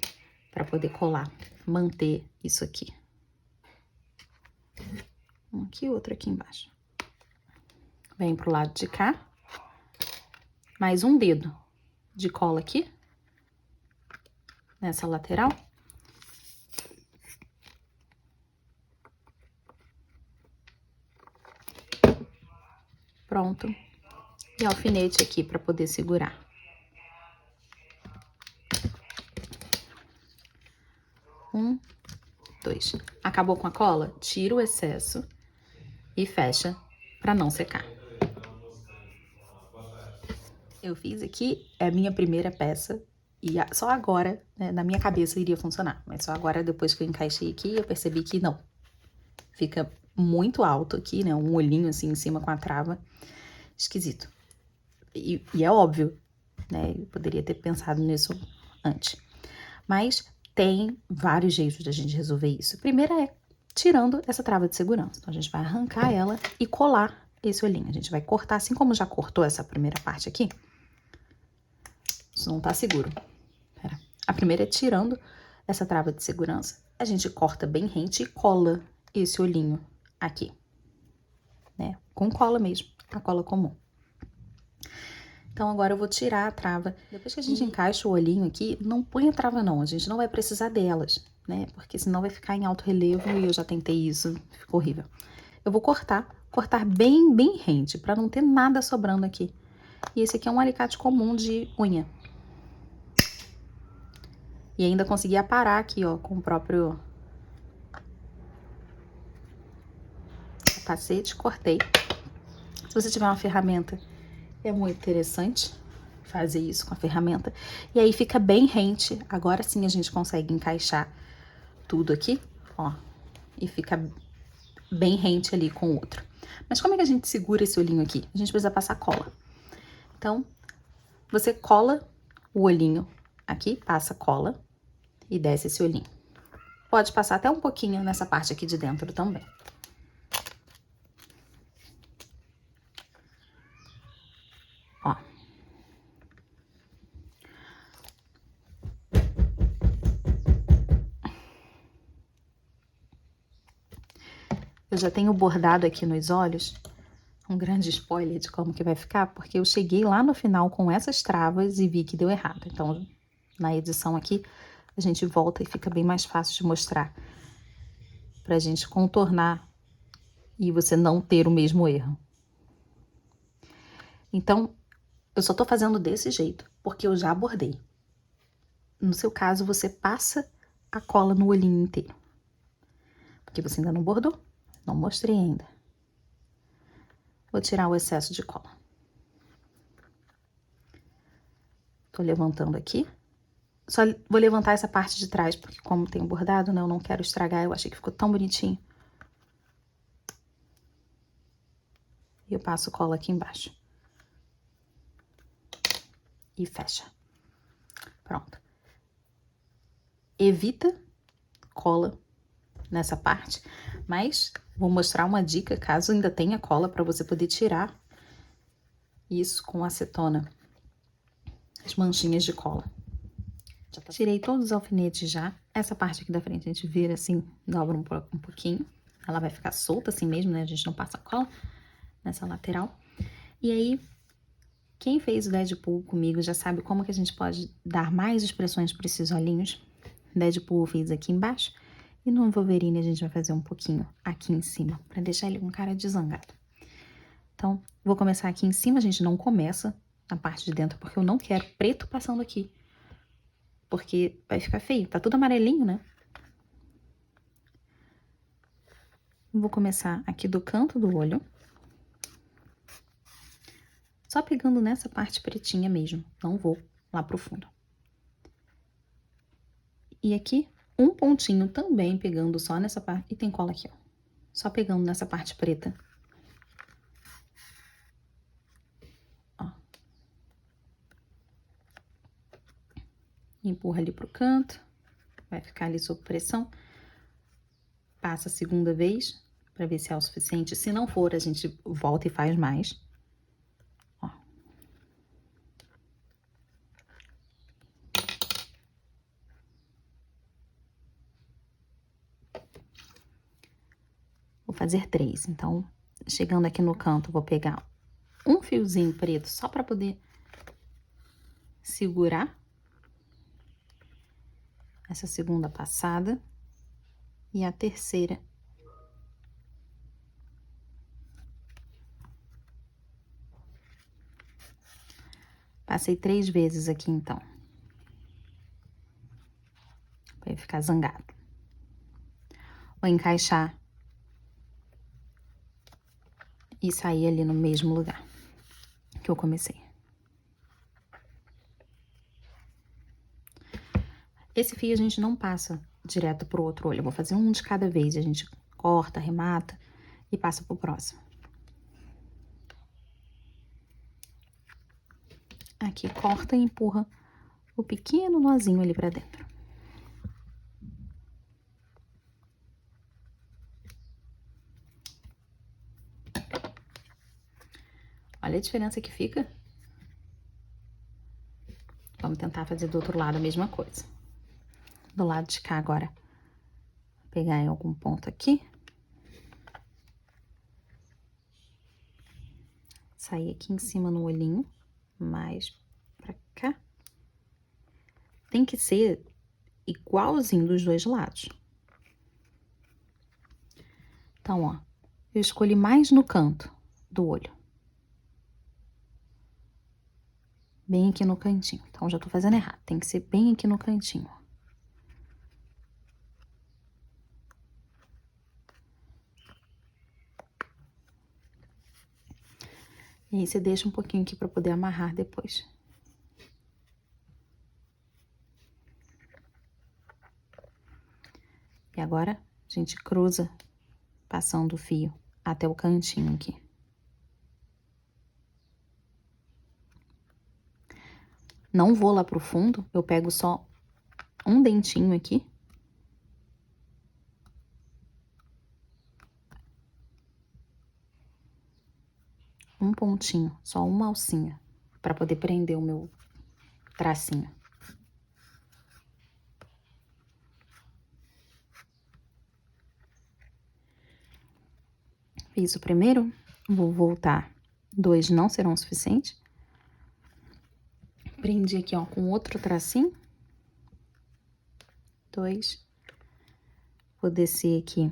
pra poder colar, manter isso aqui. Um aqui e outro aqui embaixo. Vem pro lado de cá. Mais um dedo de cola aqui. Nessa lateral. Pronto. E alfinete aqui pra poder segurar. Um, dois. Acabou com a cola? Tira o excesso e fecha pra não secar. Eu fiz aqui, é a minha primeira peça. E só agora, né, na minha cabeça iria funcionar. Mas só agora, depois que eu encaixei aqui, eu percebi que não. Fica muito alto aqui, né? Um olhinho assim em cima com a trava. Esquisito. E é óbvio né? Eu poderia ter pensado nisso antes. Mas tem vários jeitos da gente resolver isso. A primeira é tirando essa trava de segurança. Então, a gente vai arrancar ela e colar esse olhinho. A gente vai cortar, assim como já cortou essa primeira parte aqui. Isso não tá seguro. Pera. A primeira é tirando essa trava de segurança. A gente corta bem rente e cola esse olhinho aqui, né? Com cola mesmo, a cola comum. Então, agora eu vou tirar a trava. Depois que a gente encaixa o olhinho aqui, não põe a trava não, a gente não vai precisar delas, né? Porque senão vai ficar em alto relevo e eu já tentei isso, ficou horrível. Eu vou cortar bem rente, pra não ter nada sobrando aqui. E esse aqui é um alicate comum de unha. E ainda consegui aparar aqui, ó, com o próprio capacete, cortei. Se você tiver uma ferramenta, é muito interessante fazer isso com a ferramenta. E aí fica bem rente. Agora sim a gente consegue encaixar tudo aqui, ó. E fica bem rente ali com o outro. Mas como é que a gente segura esse olhinho aqui? A gente precisa passar cola. Então, você cola o olhinho aqui, passa cola e desce esse olhinho. Pode passar até um pouquinho nessa parte aqui de dentro também. Ó. Eu já tenho bordado aqui nos olhos, um grande spoiler de como que vai ficar, porque eu cheguei lá no final com essas travas e vi que deu errado. Então, na edição aqui, a gente volta e fica bem mais fácil de mostrar, pra gente contornar e você não ter o mesmo erro. Então, eu só tô fazendo desse jeito, porque eu já bordei. No seu caso, você passa a cola no olhinho inteiro. Porque você ainda não bordou, não mostrei ainda. Vou tirar o excesso de cola. Tô levantando aqui. Só vou levantar essa parte de trás, porque como tem bordado, né, eu não quero estragar. Eu achei que ficou tão bonitinho. E eu passo cola aqui embaixo. E fecha. Pronto. Evita cola nessa parte, mas vou mostrar uma dica, caso ainda tenha cola, para você poder tirar isso com acetona. As manchinhas de cola. Já tá. Tirei todos os alfinetes já. Essa parte aqui da frente a gente vira assim, dobra um pouquinho. Ela vai ficar solta assim mesmo, né? A gente não passa cola nessa lateral. E aí, quem fez o Deadpool comigo já sabe como que a gente pode dar mais expressões para esses olhinhos. Deadpool eu fiz aqui embaixo. E no Wolverine a gente vai fazer um pouquinho aqui em cima, para deixar ele com cara de zangado. Então, vou começar aqui em cima, a gente não começa na parte de dentro, porque eu não quero preto passando aqui. Porque vai ficar feio, tá tudo amarelinho, né? Vou começar aqui do canto do olho. Só pegando nessa parte pretinha mesmo, não vou lá pro fundo. E aqui, um pontinho também pegando só nessa parte, e tem cola aqui, ó. Só pegando nessa parte preta. Ó. Empurra ali pro canto, vai ficar ali sob pressão. Passa a segunda vez, pra ver se é o suficiente. Se não for, a gente volta e faz mais. Ó. Vou fazer 3, então, chegando aqui no canto, vou pegar um fiozinho preto só pra poder segurar essa segunda passada. E a terceira. Passei 3 vezes aqui, então. Vai ficar zangado. Vou encaixar. E sair ali no mesmo lugar que eu comecei. Esse fio a gente não passa direto pro outro olho. Eu vou fazer um de cada vez. A gente corta, arremata e passa pro próximo. aqui corta e empurra o pequeno nozinho ali pra dentro. Olha a diferença que fica. Vamos tentar fazer do outro lado a mesma coisa. Do lado de cá agora, vou pegar em algum ponto aqui. Sair aqui em cima no olhinho, mais pra cá. Tem que ser igualzinho dos dois lados. Então, ó, eu escolhi mais no canto do olho. Bem aqui no cantinho. Então, já tô fazendo errado. Tem que ser bem aqui no cantinho. E aí, você deixa um pouquinho aqui pra poder amarrar depois. E agora, a gente cruza, passando o fio até o cantinho aqui. Não vou lá pro fundo, eu pego só um dentinho aqui. Um pontinho, só uma alcinha, pra poder prender o meu tracinho. Fiz o primeiro, vou voltar. 2 não serão o suficiente. Prendi aqui, ó, com outro tracinho. 2. Vou descer aqui.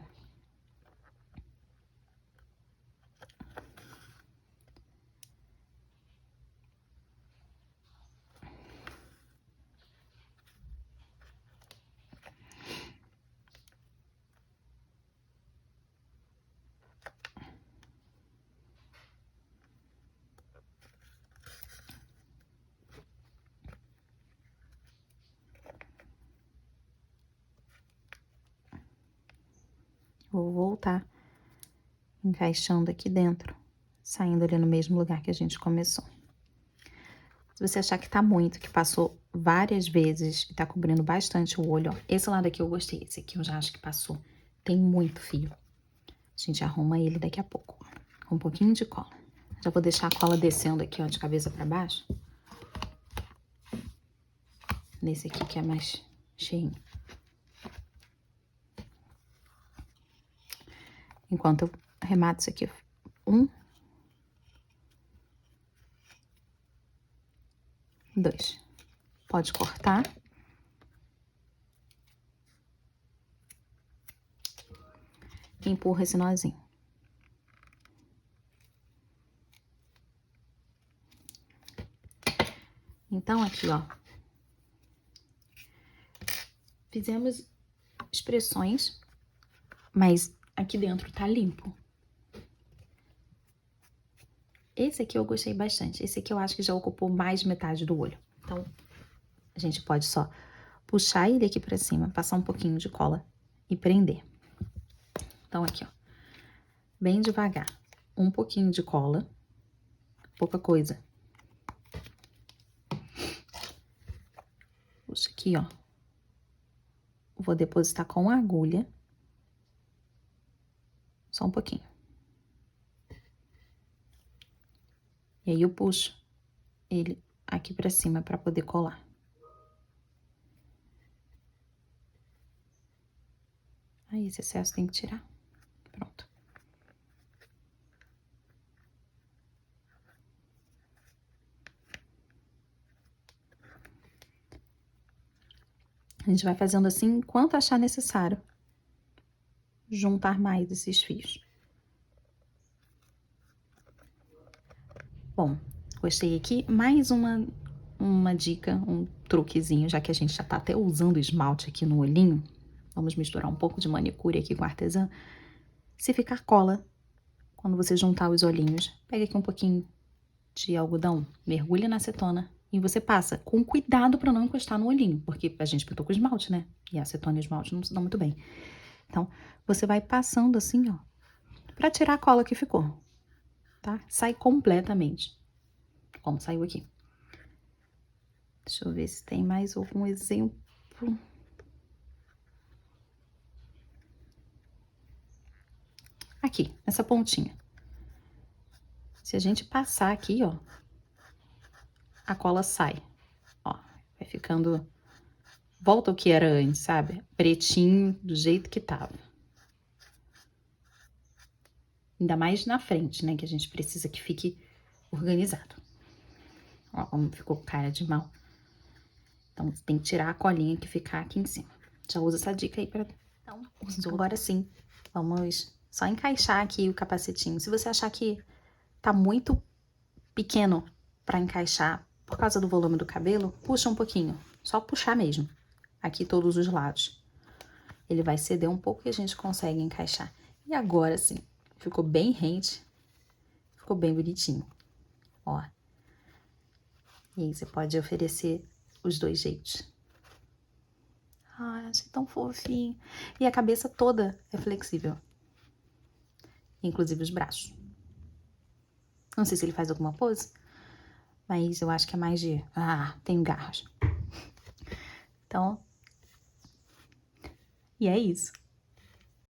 Vou voltar, encaixando aqui dentro, saindo ali no mesmo lugar que a gente começou. Se você achar que tá muito, que passou várias vezes e tá cobrindo bastante o olho, ó, esse lado aqui eu gostei, esse aqui eu já acho que passou. Tem muito fio. A gente arruma ele daqui a pouco, ó, com um pouquinho de cola. Já vou deixar a cola descendo aqui, ó, de cabeça pra baixo. Nesse aqui que é mais cheinho. Enquanto eu arremato isso aqui. 1, 2. Pode cortar. E empurra esse nozinho. Então, aqui, ó. Fizemos expressões, mas aqui dentro tá limpo. Esse aqui eu gostei bastante. Esse aqui eu acho que já ocupou mais de metade do olho. Então, a gente pode só puxar ele aqui pra cima, passar um pouquinho de cola e prender. Então, aqui, ó. Bem devagar. Um pouquinho de cola. Pouca coisa. Puxa aqui, ó. Vou depositar com a agulha. Só um pouquinho. E aí eu puxo ele aqui pra cima pra poder colar. Aí esse excesso tem que tirar. Pronto. A gente vai fazendo assim enquanto achar necessário juntar mais esses fios. Bom, gostei aqui. Mais uma dica, um truquezinho, já que a gente já tá até usando esmalte aqui no olhinho. Vamos misturar um pouco de manicure aqui com artesã. Se ficar cola, quando você juntar os olhinhos, pega aqui um pouquinho de algodão, mergulha na acetona e você passa com cuidado para não encostar no olhinho, porque a gente pintou com esmalte, né? E a acetona e o esmalte não se dão muito bem. Então, você vai passando assim, ó, pra tirar a cola que ficou, tá? Sai completamente, como saiu aqui. Deixa eu ver se tem mais algum exemplo. Aqui, nessa pontinha. Se a gente passar aqui, ó, a cola sai. Ó, vai ficando... Volta ao que era antes, sabe? Pretinho, do jeito que tava. Ainda mais na frente, né? Que a gente precisa que fique organizado. Ó, como ficou com cara de mal. Então, tem que tirar a colinha que ficar aqui em cima. Já usa essa dica aí pra... Então, agora sim, vamos só encaixar aqui o capacetinho. Se você achar que tá muito pequeno pra encaixar por causa do volume do cabelo, puxa um pouquinho. Só puxar mesmo. Aqui todos os lados. Ele vai ceder um pouco e a gente consegue encaixar. E agora sim, ficou bem rente. Ficou bem bonitinho. Ó. E aí você pode oferecer os dois jeitos. Ai, achei tão fofinho. E a cabeça toda é flexível. Inclusive os braços. Não sei se ele faz alguma pose, mas eu acho que é mais de... Ah, tenho garras. Então... E é isso.